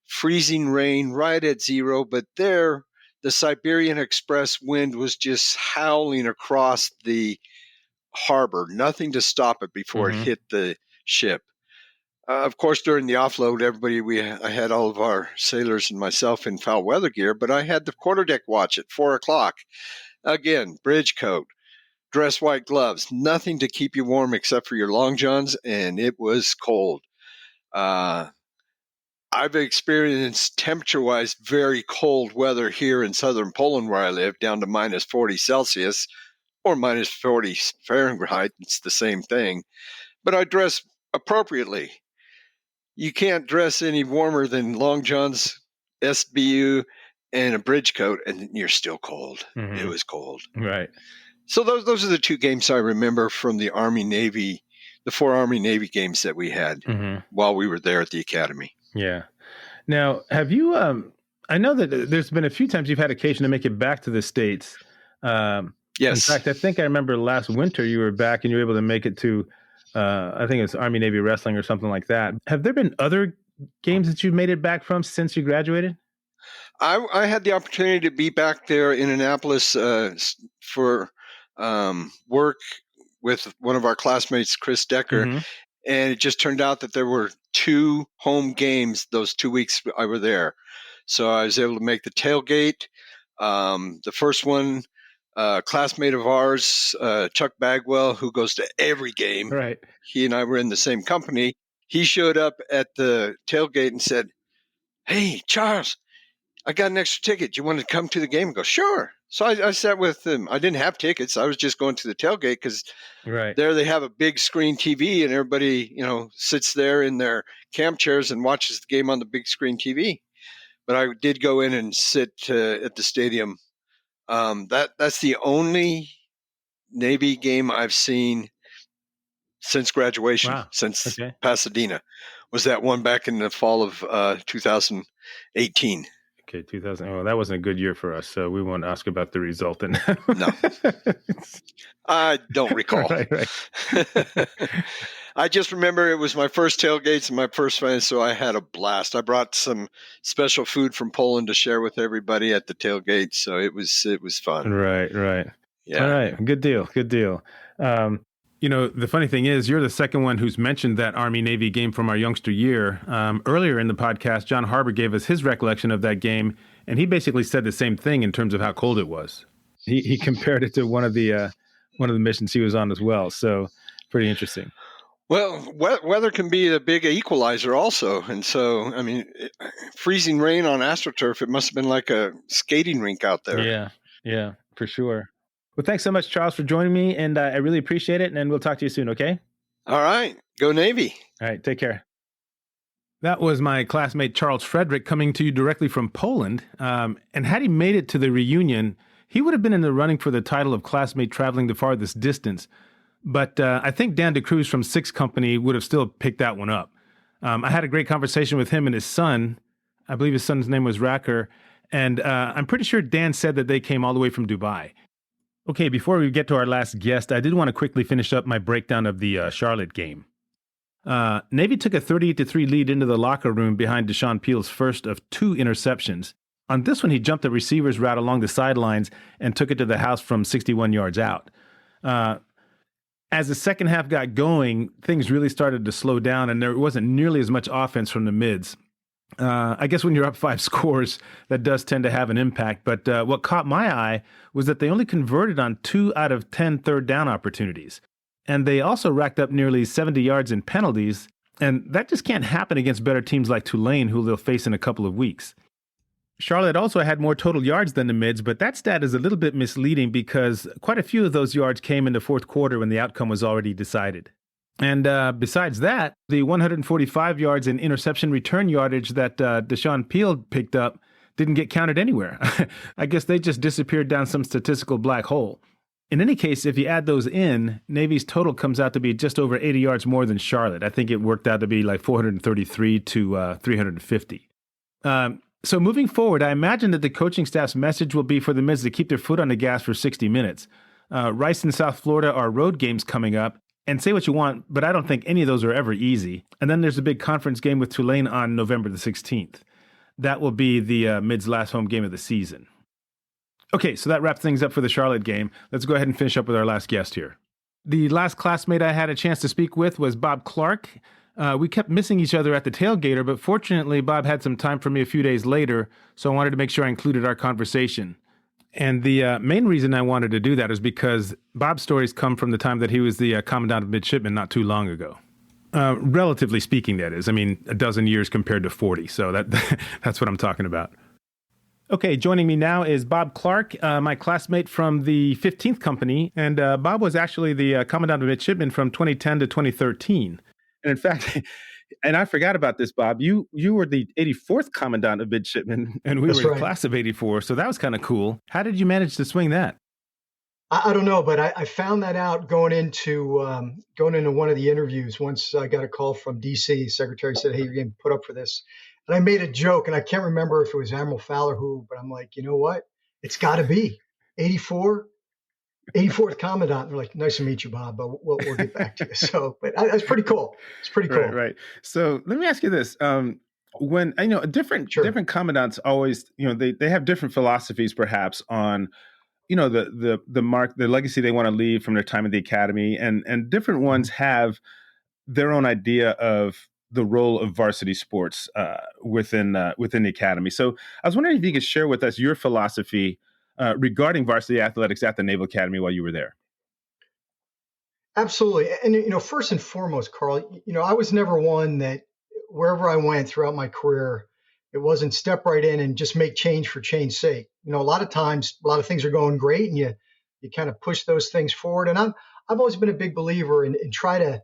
freezing rain right at zero. But there, the Siberian Express wind was just howling across the harbor, nothing to stop it before it hit the ship. Of course, during the offload, I had all of our sailors and myself in foul weather gear, but I had the quarterdeck watch at 4:00. Again, bridge coat, dress white gloves, nothing to keep you warm except for your long johns, and it was cold. I've experienced temperature-wise very cold weather here in southern Poland where I live, down to minus 40 Celsius or minus 40 Fahrenheit. It's the same thing. But I dress appropriately. You can't dress any warmer than long johns, SBU, and a bridge coat, and you're still cold. It was cold. Right. So those are the 2 games I remember from the Army-Navy, the 4 Army-Navy games that we had while we were there at the Academy. Yeah. Now, have you, I know that there's been a few times you've had occasion to make it back to the States. Yes. In fact, I think I remember last winter you were back and you were able to make it to, I think it's Army Navy Wrestling or something like that. Have there been other games that you've made it back from since you graduated? I had the opportunity to be back there in Annapolis for work with one of our classmates, Chris Decker. Mm-hmm. And it just turned out that there were 2 home games those 2 weeks I were there. So I was able to make the tailgate. The first one, a classmate of ours, Chuck Bagwell, who goes to every game. Right. He and I were in the same company. He showed up at the tailgate and said, "Hey, Charles, I got an extra ticket. You want to come to the game?" I go, "Sure." So I sat with them. I didn't have tickets. I was just going to the tailgate because Right. there they have a big screen TV and everybody, sits there in their camp chairs and watches the game on the big screen TV. But I did go in and sit at the stadium. That's the only Navy game I've seen since graduation, Wow. since Okay. Pasadena, was that one back in the fall of 2018. Okay, 2000. Oh, that wasn't a good year for us, so we won't ask about the result. And No. I don't recall. Right. I just remember it was my first tailgates and my first fans, so I had a blast. I brought some special food from Poland to share with everybody at the tailgate, so it was fun. Right. Yeah. All right. Good deal. The funny thing is, you're the second one who's mentioned that Army-Navy game from our youngster year. Earlier in the podcast, Jon Harber gave us his recollection of that game, and he basically said the same thing in terms of how cold it was. He compared it to one of the missions he was on as well. So pretty interesting. Well, weather can be a big equalizer also. And so, freezing rain on AstroTurf, it must have been like a skating rink out there. Yeah, for sure. Well, thanks so much, Charles, for joining me, and I really appreciate it, and we'll talk to you soon, okay? All right. Go Navy. All right, take care. That was my classmate, Charles Fredrick, coming to you directly from Poland. And had he made it to the reunion, he would have been in the running for the title of classmate traveling the farthest distance. But I think Dan DeCruz from Sixth Company would have still picked that one up. I had a great conversation with him and his son. I believe his son's name was Racker. And I'm pretty sure Dan said that they came all the way from Dubai. Okay, before we get to our last guest, I did want to quickly finish up my breakdown of the Charlotte game. Navy took a 38-3 lead into the locker room behind Deshaun Peel's first of 2 interceptions. On this one, he jumped the receiver's route along the sidelines and took it to the house from 61 yards out. As the second half got going, things really started to slow down, and there wasn't nearly as much offense from the mids. I guess when you're up 5 scores, that does tend to have an impact. But what caught my eye was that they only converted on 2 out of 10 third down opportunities. And they also racked up nearly 70 yards in penalties. And that just can't happen against better teams like Tulane, who they'll face in a couple of weeks. Charlotte also had more total yards than the mids, but that stat is a little bit misleading because quite a few of those yards came in the fourth quarter when the outcome was already decided. And besides that, the 145 yards in interception return yardage that Deshaun Peel picked up didn't get counted anywhere. I guess they just disappeared down some statistical black hole. In any case, if you add those in, Navy's total comes out to be just over 80 yards more than Charlotte. I think it worked out to be like 433 to 350. So moving forward, I imagine that the coaching staff's message will be for the Mids to keep their foot on the gas for 60 minutes. Rice and South Florida are road games coming up. And say what you want, but I don't think any of those are ever easy. And then there's a big conference game with Tulane on November the 16th. That will be the Mids' last home game of the season. Okay, so that wraps things up for the Charlotte game. Let's go ahead and finish up with our last guest here. The last classmate I had a chance to speak with was Bob Clark. We kept missing each other at the tailgater, but fortunately, Bob had some time for me a few days later, so I wanted to make sure I included our conversation. And the main reason I wanted to do that is because Bob's stories come from the time that he was the commandant of midshipmen not too long ago. Relatively speaking, that is. I mean, a dozen years compared to 40. So that's what I'm talking about. Okay, joining me now is Bob Clark, my classmate from the 15th Company. And Bob was actually the commandant of midshipmen from 2010 to 2013. And in fact, and I forgot about this, Bob, you were the 84th commandant of midshipmen, and we were in the class of 84. So that was kind of cool. How did you manage to swing that? I don't know, but I found that out going into one of the interviews. Once I got a call from DC, secretary said, "Hey, you're getting put up for this." And I made a joke, and I can't remember if it was Admiral Fowler who, but I'm like, you know what? It's got to be 84th Commandant. And they're like, nice to meet you, Bob, but we'll get back to you. So, but that's pretty cool. It's pretty cool. Right. So let me ask you this. When I know different commandants always, they have different philosophies perhaps on, the legacy they want to leave from their time at the academy, and different ones have their own idea of the role of varsity sports within the academy. So I was wondering if you could share with us your philosophy regarding varsity athletics at the Naval Academy while you were there. Absolutely. And, first and foremost, Carl, I was never one that wherever I went throughout my career, it wasn't step right in and just make change for change's sake. A lot of times, a lot of things are going great and you kind of push those things forward. And I've always been a big believer in try to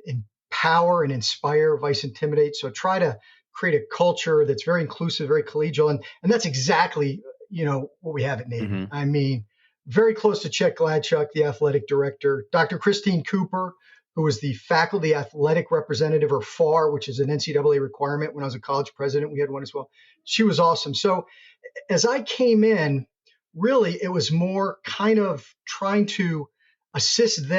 empower and inspire, vice intimidate. So try to create a culture that's very inclusive, very collegial. And that's exactly, what we have at Navy. Mm-hmm. I mean, very close to Chet Gladchuk, the athletic director, Dr. Christine Cooper, who was the faculty athletic representative, or FAR, which is an NCAA requirement. When I was a college president, we had one as well. She was awesome. So as I came in, really, it was more kind of trying to assist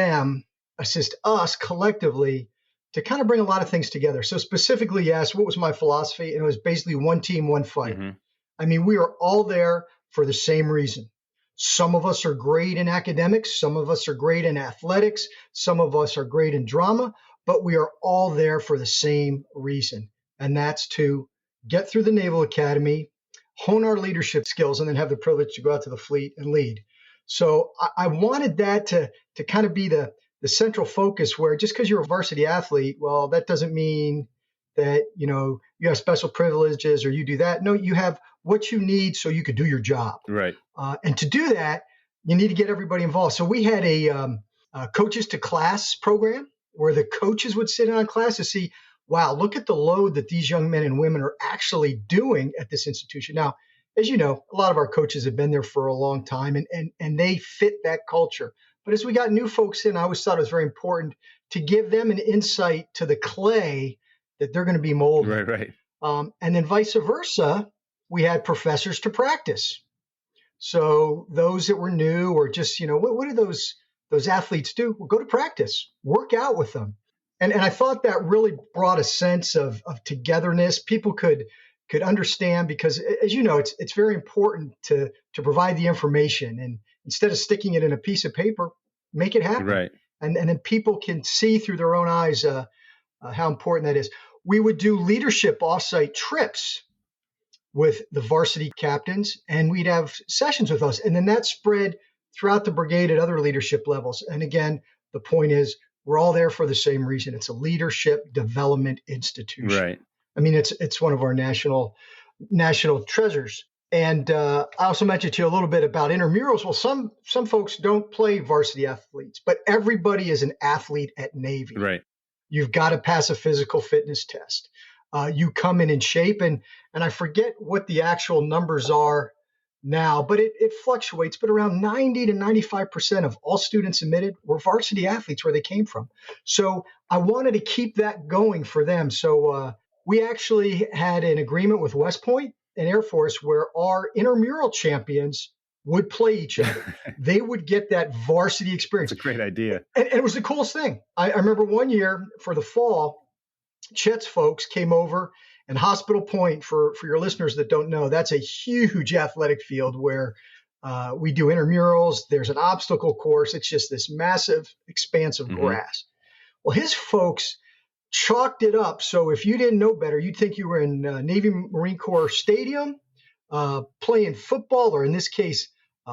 us collectively to kind of bring a lot of things together. So specifically, you asked, what was my philosophy? And it was basically one team, one fight. Mm-hmm. I mean, we are all there for the same reason. Some of us are great in academics. Some of us are great in athletics. Some of us are great in drama, but we are all there for the same reason. And that's to get through the Naval Academy, hone our leadership skills, and then have the privilege to go out to the fleet and lead. So I wanted that to kind of be the central focus, where just because you're a varsity athlete, well, that doesn't mean that, you have special privileges or you do that. No, you have what you need so you could do your job. Right. And to do that, you need to get everybody involved. So we had a coaches to class program where the coaches would sit in on class to see, wow, look at the load that these young men and women are actually doing at this institution. Now, as you know, a lot of our coaches have been there for a long time and they fit that culture. But as we got new folks in, I always thought it was very important to give them an insight to the clay that they're going to be molded. Right. And then vice versa, we had professors to practice. So those that were new or just, what do those athletes do? Well, go to practice, work out with them. And I thought that really brought a sense of togetherness. People could understand, because as you know, it's very important to provide the information, and instead of sticking it in a piece of paper, make it happen. Right. And then people can see through their own eyes how important that is. We would do leadership offsite trips with the varsity captains, and we'd have sessions with us. And then that spread throughout the brigade at other leadership levels. And again, the point is, we're all there for the same reason. It's a leadership development institution. Right. I mean, it's one of our national treasures. And I also mentioned to you a little bit about intramurals. Well, some folks don't play varsity athletes, but everybody is an athlete at Navy. Right. You've got to pass a physical fitness test. You come in shape, and I forget what the actual numbers are now, but it fluctuates. But around 90 to 95% of all students admitted were varsity athletes where they came from. So I wanted to keep that going for them. So we actually had an agreement with West Point and Air Force where our intramural champions would play each other. They would get that varsity experience. It's a great idea. And it was the coolest thing. I remember one year for the fall, Chet's folks came over, and Hospital Point, for your listeners that don't know, that's a huge athletic field where we do intramurals. There's an obstacle course. It's just this massive expanse of grass. Well, his folks chalked it up. So if you didn't know better, you'd think you were in Navy Marine Corps Stadium playing football, or in this case,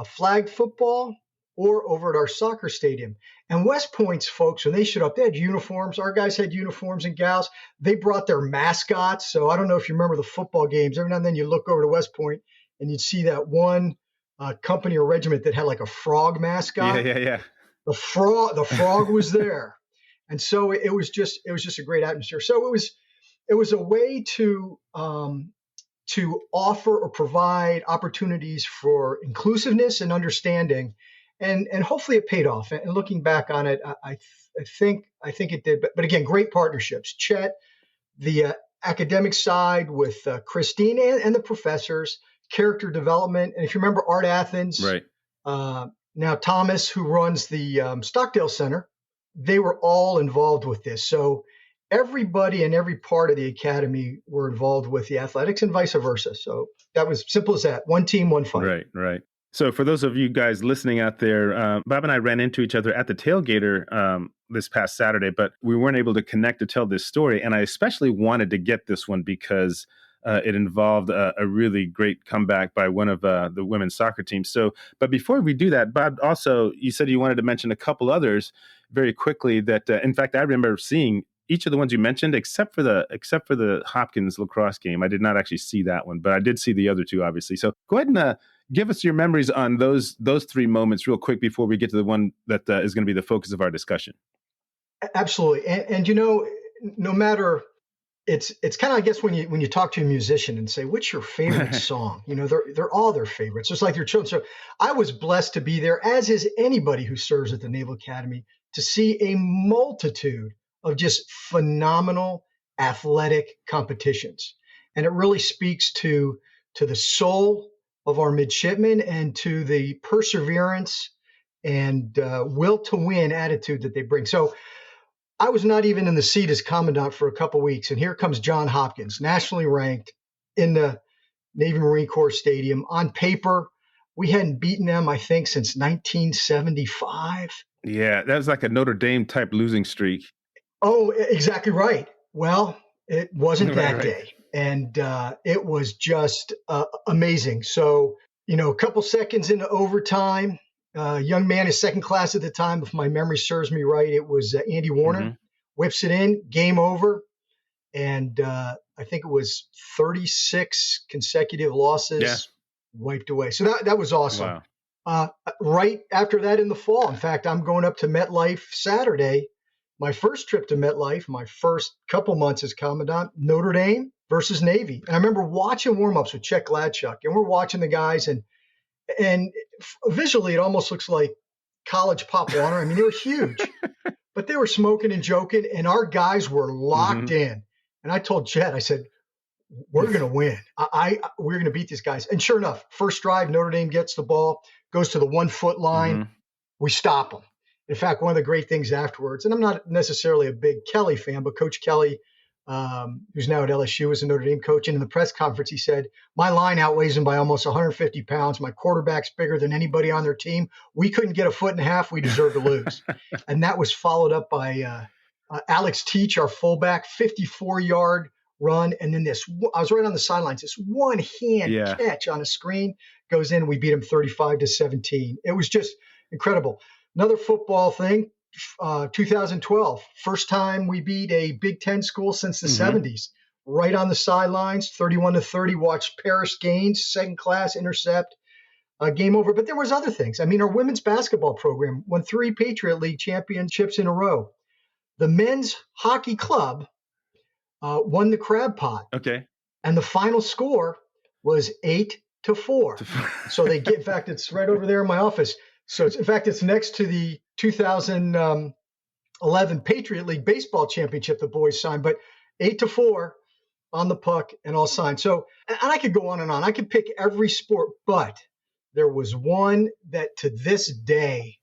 flag football, or over at our soccer stadium. And West Point's folks, when they showed up, they had uniforms. Our guys had uniforms and gals. They brought their mascots. So I don't know if you remember the football games. Every now and then you look over to West Point and you'd see that one company or regiment that had like a frog mascot. Yeah. The frog was there. And so it was just a great atmosphere. So it was a way to offer or provide opportunities for inclusiveness and understanding. And hopefully it paid off. And looking back on it, I think it did. But again, great partnerships. Chet, the academic side with Christine and the professors, character development. And if you remember Art Athens, Right. Now Thomas, who runs the Stockdale Center, they were all involved with this. So everybody in every part of the academy were involved with the athletics and vice versa. So that was simple as that. One team, one fight. Right, right. So for those of you guys listening out there, Bob and I ran into each other at the Tailgater this past Saturday, but we weren't able to connect to tell this story. And I especially wanted to get this one because it involved a really great comeback by one of the women's soccer teams. So, but before we do that, Bob, also, you said you wanted to mention a couple others very quickly that, in fact, I remember seeing each of the ones you mentioned, except for the Hopkins lacrosse game. I did not actually see that one, but I did see the other two, obviously. So go ahead and give us your memories on those three moments real quick before we get to the one that is going to be the focus of our discussion. Absolutely. And no matter, it's kind of, I guess, when you talk to a musician and say, what's your favorite song? They're all their favorites, just like your children. So I was blessed to be there, as is anybody who serves at the Naval Academy, to see a multitude of just phenomenal athletic competitions. And it really speaks to the soul of our midshipmen and to the perseverance and will to win attitude that they bring. So I was not even in the seat as commandant for a couple of weeks. And here comes Jon Hopkins, nationally ranked, in the Navy Marine Corps Stadium. On paper, we hadn't beaten them, I think, since 1975. Yeah, that was like a Notre Dame type losing streak. Oh, exactly right. Well, it wasn't that Right. day. And it was just amazing. So, a couple seconds into overtime, young man is second class at the time, if my memory serves me right. It was Andy Warner, whips it in, game over. And I think it was 36 consecutive losses wiped away. So that was awesome. Wow. Right after that in the fall, in fact, I'm going up to MetLife Saturday. My first trip to MetLife, my first couple months as commandant, Notre Dame versus Navy. And I remember watching warm-ups with Chet Gladchuk, and we're watching the guys, and visually it almost looks like college Pop Warner. I mean, they were huge, but they were smoking and joking, and our guys were locked in. And I told Chet, I said, we're going to win. We're going to beat these guys. And sure enough, first drive, Notre Dame gets the ball, goes to the 1 foot line. We stop them. In fact, one of the great things afterwards, and I'm not necessarily a big Kelly fan, but Coach Kelly, who's now at LSU, was a Notre Dame coach. And in the press conference, he said, my line outweighs him by almost 150 pounds. My quarterback's bigger than anybody on their team. We couldn't get a foot and a half. We deserve to lose. And that was followed up by Alex Teach, our fullback, 54-yard run. And then I was right on the sidelines, this one-hand catch on a screen goes in. We beat him 35-17. It was just incredible. Another football thing, 2012, first time we beat a Big Ten school since the 70s. Right on the sidelines, 31-30, watched Paris Gaines, second class, intercept, game over. But there was other things. I mean, our women's basketball program won 3 Patriot League championships in a row. The men's hockey club won the crab pot. Okay. And the final score was 8-4. So they get, in fact, it's right over there in my office. So it's next to the 2011 Patriot League baseball championship the boys signed, but 8-4 on the puck and all signed. So, and I could go on and on. I could pick every sport, but there was one that to this day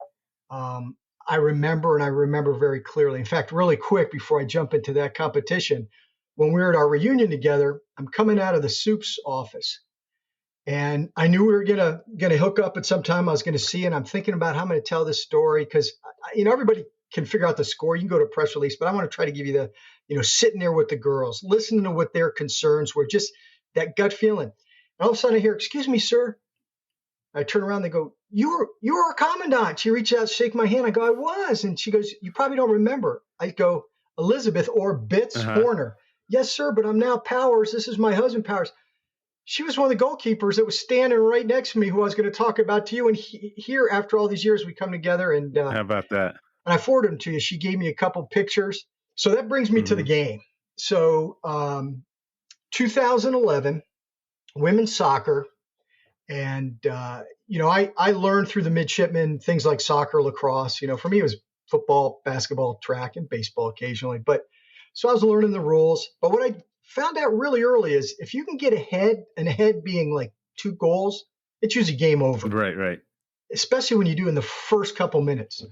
I remember very clearly. In fact, really quick before I jump into that competition, when we were at our reunion together, I'm coming out of the soup's office. And I knew we were gonna hook up at some time. I was gonna see, and I'm thinking about how I'm gonna tell this story because everybody can figure out the score. You can go to a press release, but I want to try to give you the sitting there with the girls, listening to what their concerns were, just that gut feeling. And all of a sudden I hear, "Excuse me, sir." I turn around. They go, "You were our commandant." She reached out, shake my hand. I go, "I was," and she goes, "You probably don't remember." I go, "Elizabeth or Bits Horner." "Yes, sir, but I'm now Powers. This is my husband, Powers." She was one of the goalkeepers that was standing right next to me, who I was going to talk about to you. And here, after all these years, we come together. And how about that? And I forwarded them to you. She gave me a couple pictures. So that brings me to the game. So 2011, women's soccer. And, I learned through the midshipmen things like soccer, lacrosse. For me, it was football, basketball, track, and baseball occasionally. But so I was learning the rules. But what I found out really early is if you can get ahead, and ahead being like 2 goals, it's usually game over. Right. Especially when you do in the first couple minutes.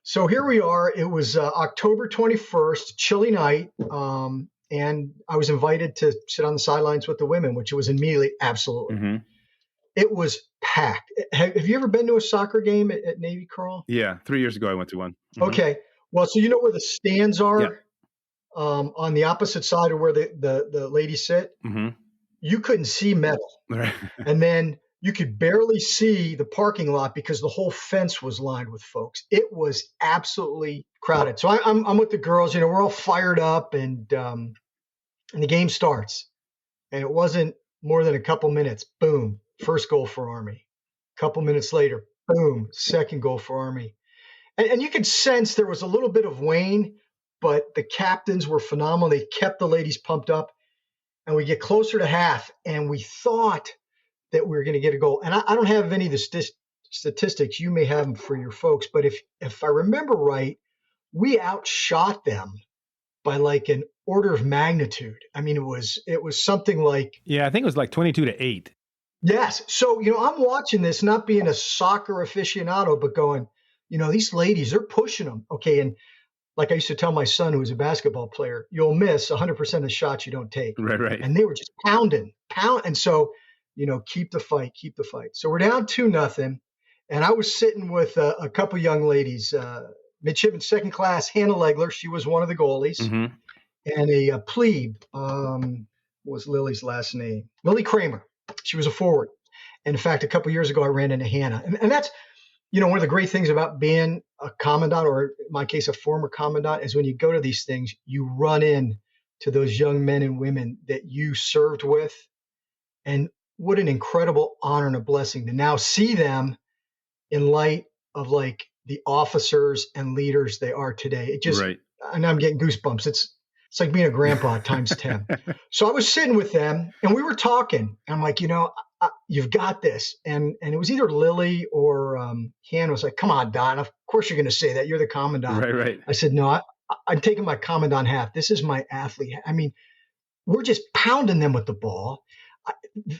So here we are. It was October 21st, chilly night, and I was invited to sit on the sidelines with the women, which was immediately absolutely. Mm-hmm. It was packed. Have you ever been to a soccer game at Navy, Carl? Yeah, 3 years ago I went to one. Mm-hmm. Okay. Well, so you know where the stands are on the opposite side of where the ladies sit? Mm-hmm. You couldn't see metal. Right. And then you could barely see the parking lot because the whole fence was lined with folks. It was absolutely crowded. So I'm with the girls. We're all fired up, and the game starts. And it wasn't more than a couple minutes. Boom, first goal for Army. A couple minutes later, boom, second goal for Army. And you could sense there was a little bit of wane, but the captains were phenomenal. They kept the ladies pumped up. And we get closer to half, and we thought that we were going to get a goal. And I don't have any of the statistics. You may have them for your folks. But if I remember right, we outshot them by like an order of magnitude. I mean, it was something like. Yeah, I think it was like 22-8. Yes. So, I'm watching this, not being a soccer aficionado, but going, these ladies, they're pushing them. Okay. And like I used to tell my son, who was a basketball player, you'll miss 100% of the shots you don't take. Right. And they were just pounding. And so, keep the fight. So we're down 2-0. And I was sitting with a couple young ladies, midshipman second class, Hannah Legler. She was one of the goalies. Mm-hmm. And a plebe, what was Lily's last name? Lily Kramer. She was a forward. And in fact, a couple years ago, I ran into Hannah. And that's, one of the great things about being a commandant, or in my case, a former commandant, is when you go to these things, you run in to those young men and women that you served with. And what an incredible honor and a blessing to now see them in light of like the officers and leaders they are today. It just, right. And I'm getting goosebumps. It's like being a grandpa times 10. So I was sitting with them and we were talking. And I'm like, you've got this. And it was either Lily or Hannah was like, come on, Don. Of course you're going to say that. You're the commandant. Right. I said, no, I'm taking my commandant hat. This is my athlete. I mean, we're just pounding them with the ball.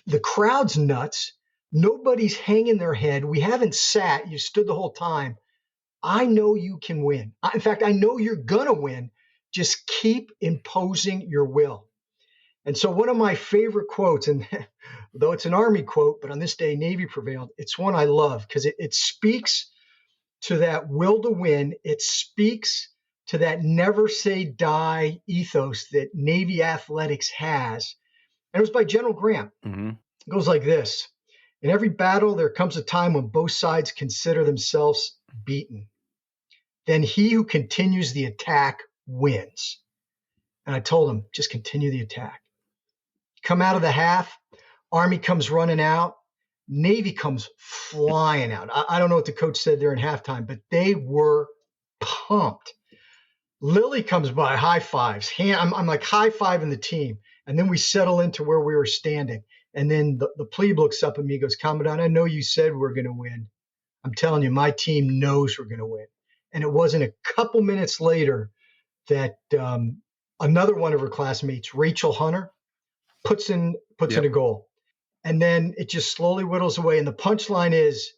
The crowd's nuts. Nobody's hanging their head. We haven't sat. You stood the whole time. I know you can win. In fact, I know you're going to win. Just keep imposing your will. And so one of my favorite quotes, and though it's an Army quote, but on this day, Navy prevailed, it's one I love because it speaks to that will to win. It speaks to that never say die ethos that Navy athletics has. And it was by General Grant. Mm-hmm. It goes like this. In every battle, there comes a time when both sides consider themselves beaten. Then he who continues the attack wins. And I told him, just continue the attack. Come out of the half, Army comes running out, Navy comes flying out. I don't know what the coach said there in halftime, but they were pumped. Lily comes by, high fives. I'm like high-fiving the team. And then we settle into where we were standing. And then the plebe looks up at me and goes, Commandant, I know you said we're going to win. I'm telling you, my team knows we're going to win. And it wasn't a couple minutes later that another one of her classmates, Rachel Hunter, puts in a goal. And then it just slowly whittles away. And the punchline is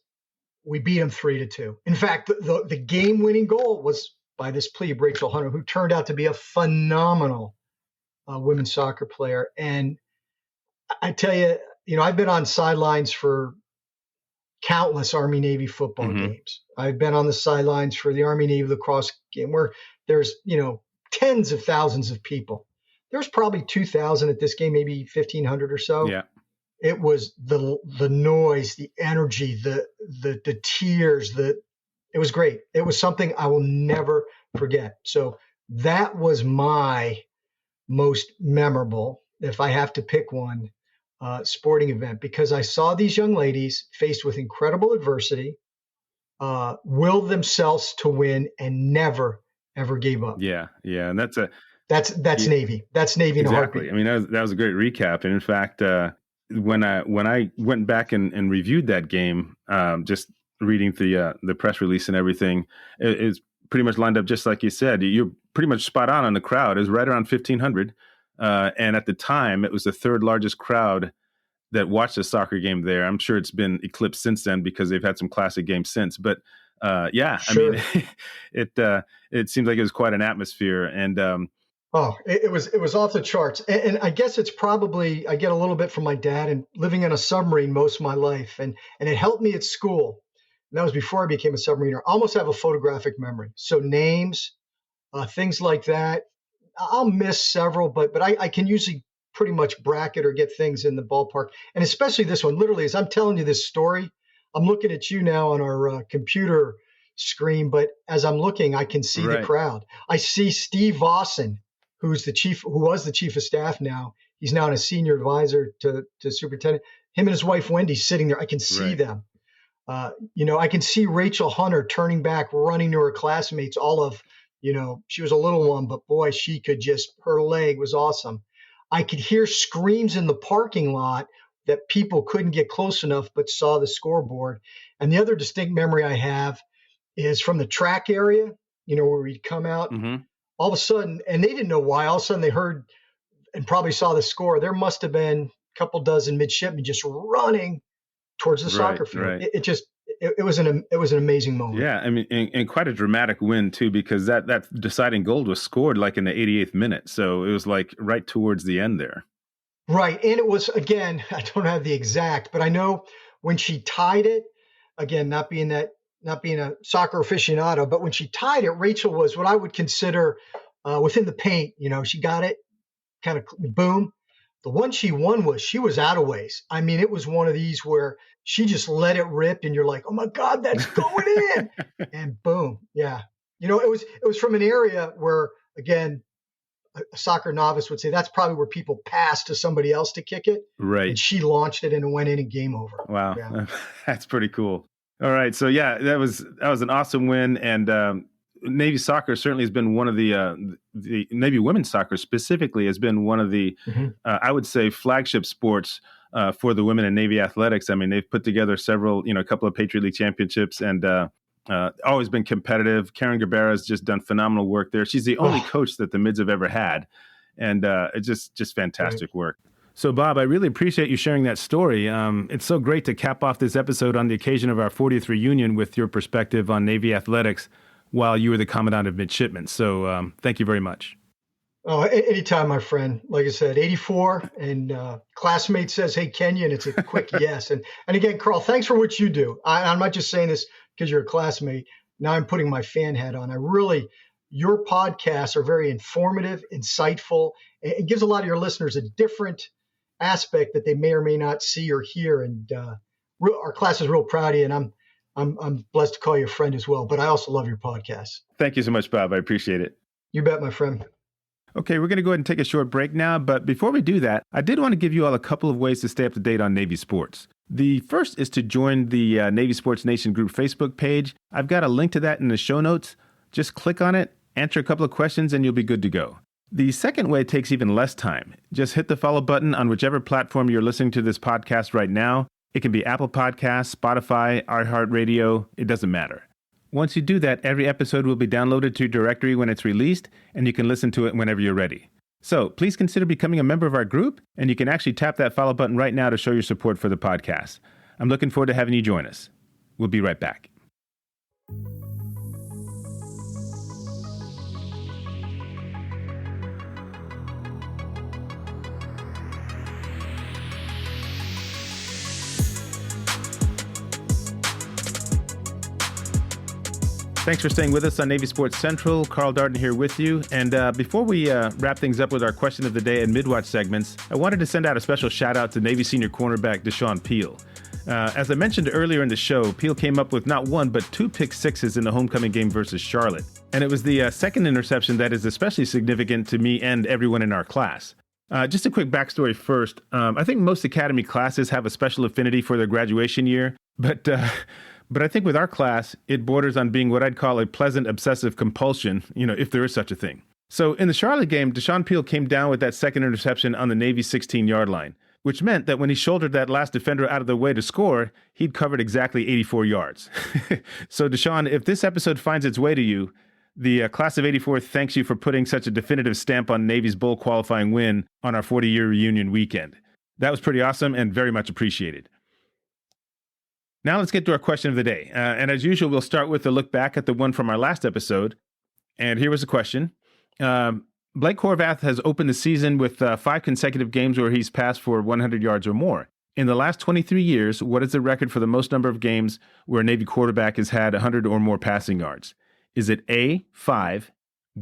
we beat them 3-2. In fact, the game-winning goal was by this plebe, Rachel Hunter, who turned out to be a phenomenal women's soccer player. And I tell you, I've been on sidelines for countless Army-Navy football games. I've been on the sidelines for the Army-Navy lacrosse game where there's, tens of thousands of people. There's probably 2,000 at this game, maybe 1,500 or so. Yeah. It was the noise, the energy, the tears, it was great. It was something I will never forget. So that was my most memorable, if I have to pick one, sporting event, because I saw these young ladies faced with incredible adversity, will themselves to win and never, ever gave up. Yeah. And that's Navy. That's Navy in a heartbeat. I mean, that was a great recap. And in fact, when I went back and reviewed that game, just reading the press release and everything, it's pretty much lined up just like you said. You're pretty much spot on the crowd. It was right around 1,500. And at the time, it was the third largest crowd that watched a soccer game there. I'm sure it's been eclipsed since then because they've had some classic games since. But yeah, Sure. I mean, it seems like it was quite an atmosphere. And it was off the charts. And I guess it's probably, I get a little bit from my dad and living in a submarine most of my life. And it helped me at school. And that was before I became a submariner. I almost have a photographic memory. So names, things like that. I'll miss several, but I can usually pretty much bracket or get things in the ballpark. And especially this one, literally, as I'm telling you this story, I'm looking at you now on our computer screen, but as I'm looking, I can see the crowd. I see Steve Vossen, who was the chief of staff now. He's now a senior advisor to superintendent. Him and his wife, Wendy, sitting there. I can see them. I can see Rachel Hunter turning back, running to her classmates, she was a little one, but boy, her leg was awesome. I could hear screams in the parking lot that people couldn't get close enough, but saw the scoreboard. And the other distinct memory I have is from the track area, where we'd come out all of a sudden, and they didn't know why, all of a sudden they heard and probably saw the score. There must have been a couple dozen midshipmen just running towards the soccer field. Right. It was an amazing moment. Yeah, I mean, and quite a dramatic win too, because that deciding goal was scored like in the 88th minute, so it was like right towards the end there. Right, and it was, again, I don't have the exact, but I know when she tied it, again, not being a soccer aficionado, but when she tied it, Rachel was what I would consider within the paint. She got it, kind of boom. The one she won she was out of ways. I mean, it was one of these where she just let it rip, and you're like, oh my God, that's going in, and boom, yeah. It was from an area where, again, a soccer novice would say that's probably where people pass to somebody else to kick it. Right. And she launched it and it went in and game over. Wow, yeah. That's pretty cool. All right, so yeah, that was an awesome win, and Navy soccer certainly has been one of the Navy women's soccer specifically has been one of the I would say flagship sports for the women in Navy athletics. I mean, they've put together several, a couple of Patriot League championships, and always been competitive. Karen Gerbera has just done phenomenal work there. She's the only coach that the Mids have ever had, and it's just fantastic work. So, Bob, I really appreciate you sharing that story. It's so great to cap off this episode on the occasion of our 40th reunion with your perspective on Navy athletics while you were the Commandant of Midshipmen. So thank you very much. Oh, anytime, my friend. Like I said, 84, and classmate says, hey, Kenya, and it's a quick yes. And again, Carl, thanks for what you do. I'm not just saying this because you're a classmate. Now I'm putting my fan hat on. Your podcasts are very informative, insightful. It gives a lot of your listeners a different aspect that they may or may not see or hear. And our class is real proud of you, and I'm blessed to call you a friend as well. But I also love your podcast. Thank you so much, Bob. I appreciate it. You bet, my friend. Okay, we're going to go ahead and take a short break now. But before we do that, I did want to give you all a couple of ways to stay up to date on Navy sports. The first is to join the Navy Sports Nation group Facebook page. I've got a link to that in the show notes. Just click on it, answer a couple of questions, and you'll be good to go. The second way takes even less time. Just hit the follow button on whichever platform you're listening to this podcast right now. It can be Apple Podcasts, Spotify, iHeartRadio. It doesn't matter. Once you do that, every episode will be downloaded to your directory when it's released, and you can listen to it whenever you're ready. So please consider becoming a member of our group, and you can actually tap that follow button right now to show your support for the podcast. I'm looking forward to having you join us. We'll be right back. Thanks for staying with us on Navy Sports Central. Carl Darden here with you. And before we wrap things up with our question of the day and mid-watch segments, I wanted to send out a special shout out to Navy senior cornerback Deshaun Peel. As I mentioned earlier in the show, Peel came up with not one, but 2 pick sixes in the homecoming game versus Charlotte. And it was the second interception that is especially significant to me and everyone in our class. Just a quick backstory first. I think most academy classes have a special affinity for their graduation year, but I think with our class, it borders on being what I'd call a pleasant obsessive compulsion, if there is such a thing. So in the Charlotte game, Deshaun Peel came down with that second interception on the Navy 16-yard line, which meant that when he shouldered that last defender out of the way to score, he'd covered exactly 84 yards. So Deshaun, if this episode finds its way to you, The class of '84 thanks you for putting such a definitive stamp on Navy's bowl qualifying win on our 40-year reunion weekend. That was pretty awesome and very much appreciated. Now let's get to our question of the day. And as usual, we'll start with a look back at the one from our last episode. And here was the question. Blake Horvath has opened the season with 5 consecutive games where he's passed for 100 yards or more. In the last 23 years, what is the record for the most number of games where a Navy quarterback has had 100 or more passing yards? Is it A, 5,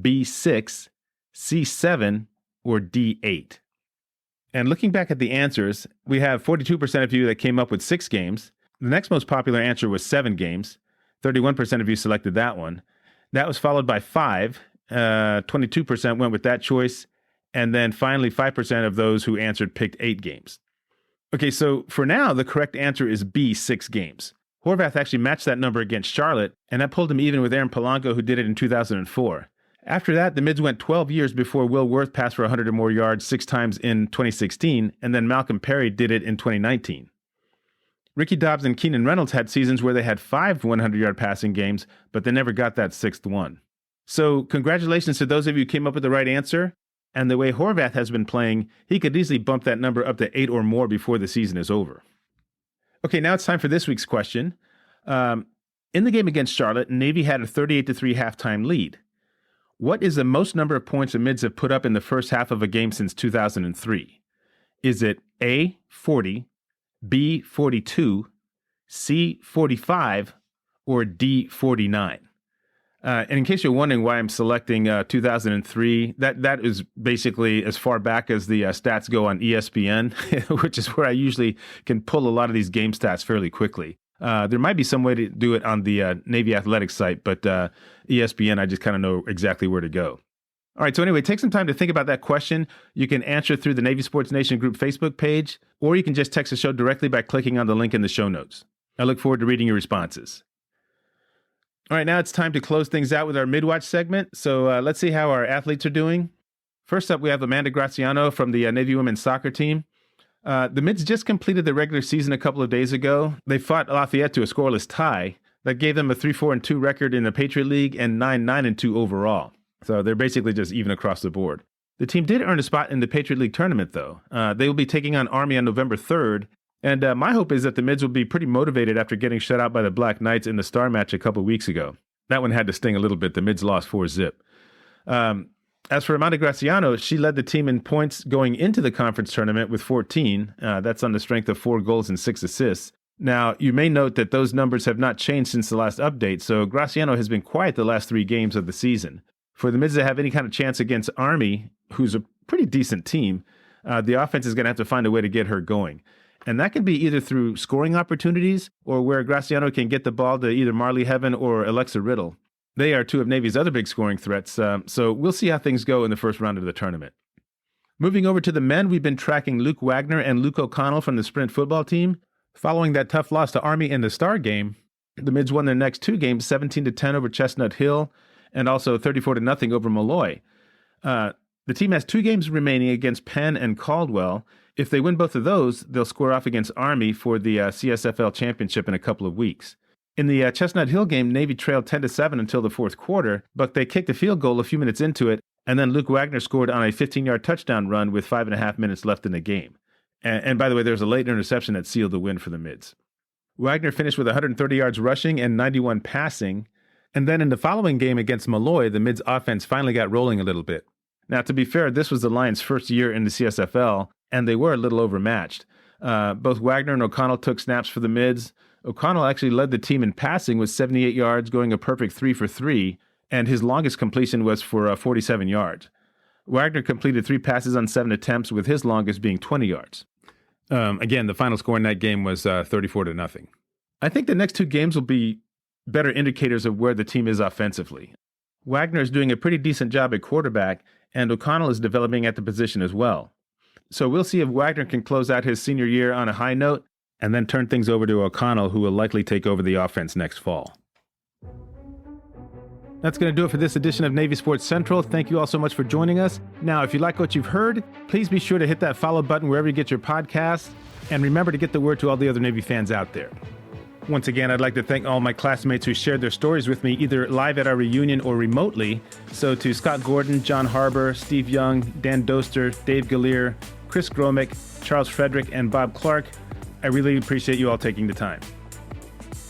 B, 6, C, 7, or D, 8? And looking back at the answers, we have 42% of you that came up with 6 games. The next most popular answer was 7 games. 31% of you selected that one. That was followed by 5. 22% went with that choice. And then finally, 5% of those who answered picked 8 games. Okay, so for now, the correct answer is B, 6 games. Horvath actually matched that number against Charlotte, and that pulled him even with Aaron Polanco, who did it in 2004. After that, the Mids went 12 years before Will Worth passed for 100 or more yards 6 times in 2016, and then Malcolm Perry did it in 2019. Ricky Dobbs and Keenan Reynolds had seasons where they had 5 100-yard passing games, but they never got that 6th one. So congratulations to those of you who came up with the right answer. And the way Horvath has been playing, he could easily bump that number up to 8 or more before the season is over. Okay, now it's time for this week's question. In the game against Charlotte, Navy had a 38-3 halftime lead. What is the most number of points the Mids have put up in the first half of a game since 2003? Is it A, 40, B, 42, C, 45, or D, 49? And in case you're wondering why I'm selecting 2003, that is basically as far back as the stats go on ESPN, which is where I usually can pull a lot of these game stats fairly quickly. There might be some way to do it on the Navy Athletics site, but ESPN, I just kind of know exactly where to go. All right, so anyway, take some time to think about that question. You can answer through the Navy Sports Nation Group Facebook page, or you can just text the show directly by clicking on the link in the show notes. I look forward to reading your responses. All right, now it's time to close things out with our Midwatch segment. So let's see how our athletes are doing. First up, we have Amanda Graziano from the Navy women's soccer team. The Mids just completed the regular season a couple of days ago. They fought Lafayette to a scoreless tie. That gave them a 3-4-2 record in the Patriot League and 9-9-2 overall. So they're basically just even across the board. The team did earn a spot in the Patriot League tournament, though. They will be taking on Army on November 3rd. And my hope is that the Mids will be pretty motivated after getting shut out by the Black Knights in the star match a couple weeks ago. That one had to sting a little bit. The Mids lost 4-0. As for Amanda Graziano, she led the team in points going into the conference tournament with 14. That's on the strength of 4 goals and 6 assists. Now, you may note that those numbers have not changed since the last update, so Graziano has been quiet the last 3 games of the season. For the Mids to have any kind of chance against Army, who's a pretty decent team, the offense is going to have to find a way to get her going. And that can be either through scoring opportunities or where Graziano can get the ball to either Marley Heaven or Alexa Riddle. They are 2 of Navy's other big scoring threats, so we'll see how things go in the first round of the tournament. Moving over to the men, we've been tracking Luke Wagner and Luke O'Connell from the Sprint football team. Following that tough loss to Army in the Star game, the Mids won their next 2 games, 17-10 over Chestnut Hill and also 34-0 over Malloy. The team has 2 games remaining against Penn and Caldwell. If they win both of those, they'll square off against Army for the CSFL championship in a couple of weeks. In the Chestnut Hill game, Navy trailed 10-7 until the 4th quarter, but they kicked a field goal a few minutes into it, and then Luke Wagner scored on a 15-yard touchdown run with 5.5 minutes left in the game. And by the way, there was a late interception that sealed the win for the Mids. Wagner finished with 130 yards rushing and 91 passing, and then in the following game against Malloy, the Mids offense finally got rolling a little bit. Now, to be fair, this was the Lions' first year in the CSFL, and they were a little overmatched. Both Wagner and O'Connell took snaps for the Mids. O'Connell actually led the team in passing with 78 yards, going a perfect 3 for 3, and his longest completion was for 47 yards. Wagner completed 3 passes on 7 attempts, with his longest being 20 yards. Again, the final score in that game was 34-0. I think the next 2 games will be better indicators of where the team is offensively. Wagner is doing a pretty decent job at quarterback, and O'Connell is developing at the position as well. So we'll see if Wagner can close out his senior year on a high note and then turn things over to O'Connell, who will likely take over the offense next fall. That's going to do it for this edition of Navy Sports Central. Thank you all so much for joining us. Now, if you like what you've heard, please be sure to hit that follow button wherever you get your podcasts, and remember to get the word to all the other Navy fans out there. Once again, I'd like to thank all my classmates who shared their stories with me, either live at our reunion or remotely. So to Scott Gordon, Jon Harber, Steve Young, Dan Doster, Dave Gallaer, Chris Gromek, Charles Fredrick, and Bob Clark, I really appreciate you all taking the time.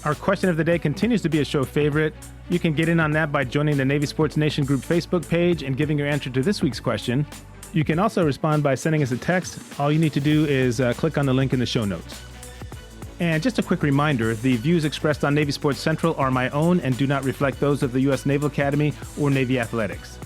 Our question of the day continues to be a show favorite. You can get in on that by joining the Navy Sports Nation group Facebook page and giving your answer to this week's question. You can also respond by sending us a text. All you need to do is click on the link in the show notes. And just a quick reminder, the views expressed on Navy Sports Central are my own and do not reflect those of the U.S. Naval Academy or Navy Athletics.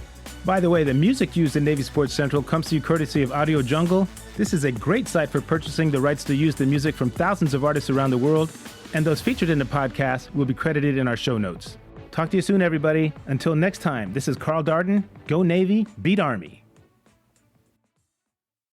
By the way, the music used in Navy Sports Central comes to you courtesy of Audio Jungle. This is a great site for purchasing the rights to use the music from thousands of artists around the world, and those featured in the podcast will be credited in our show notes. Talk to you soon, everybody. Until next time, this is Carl Darden. Go Navy, beat Army.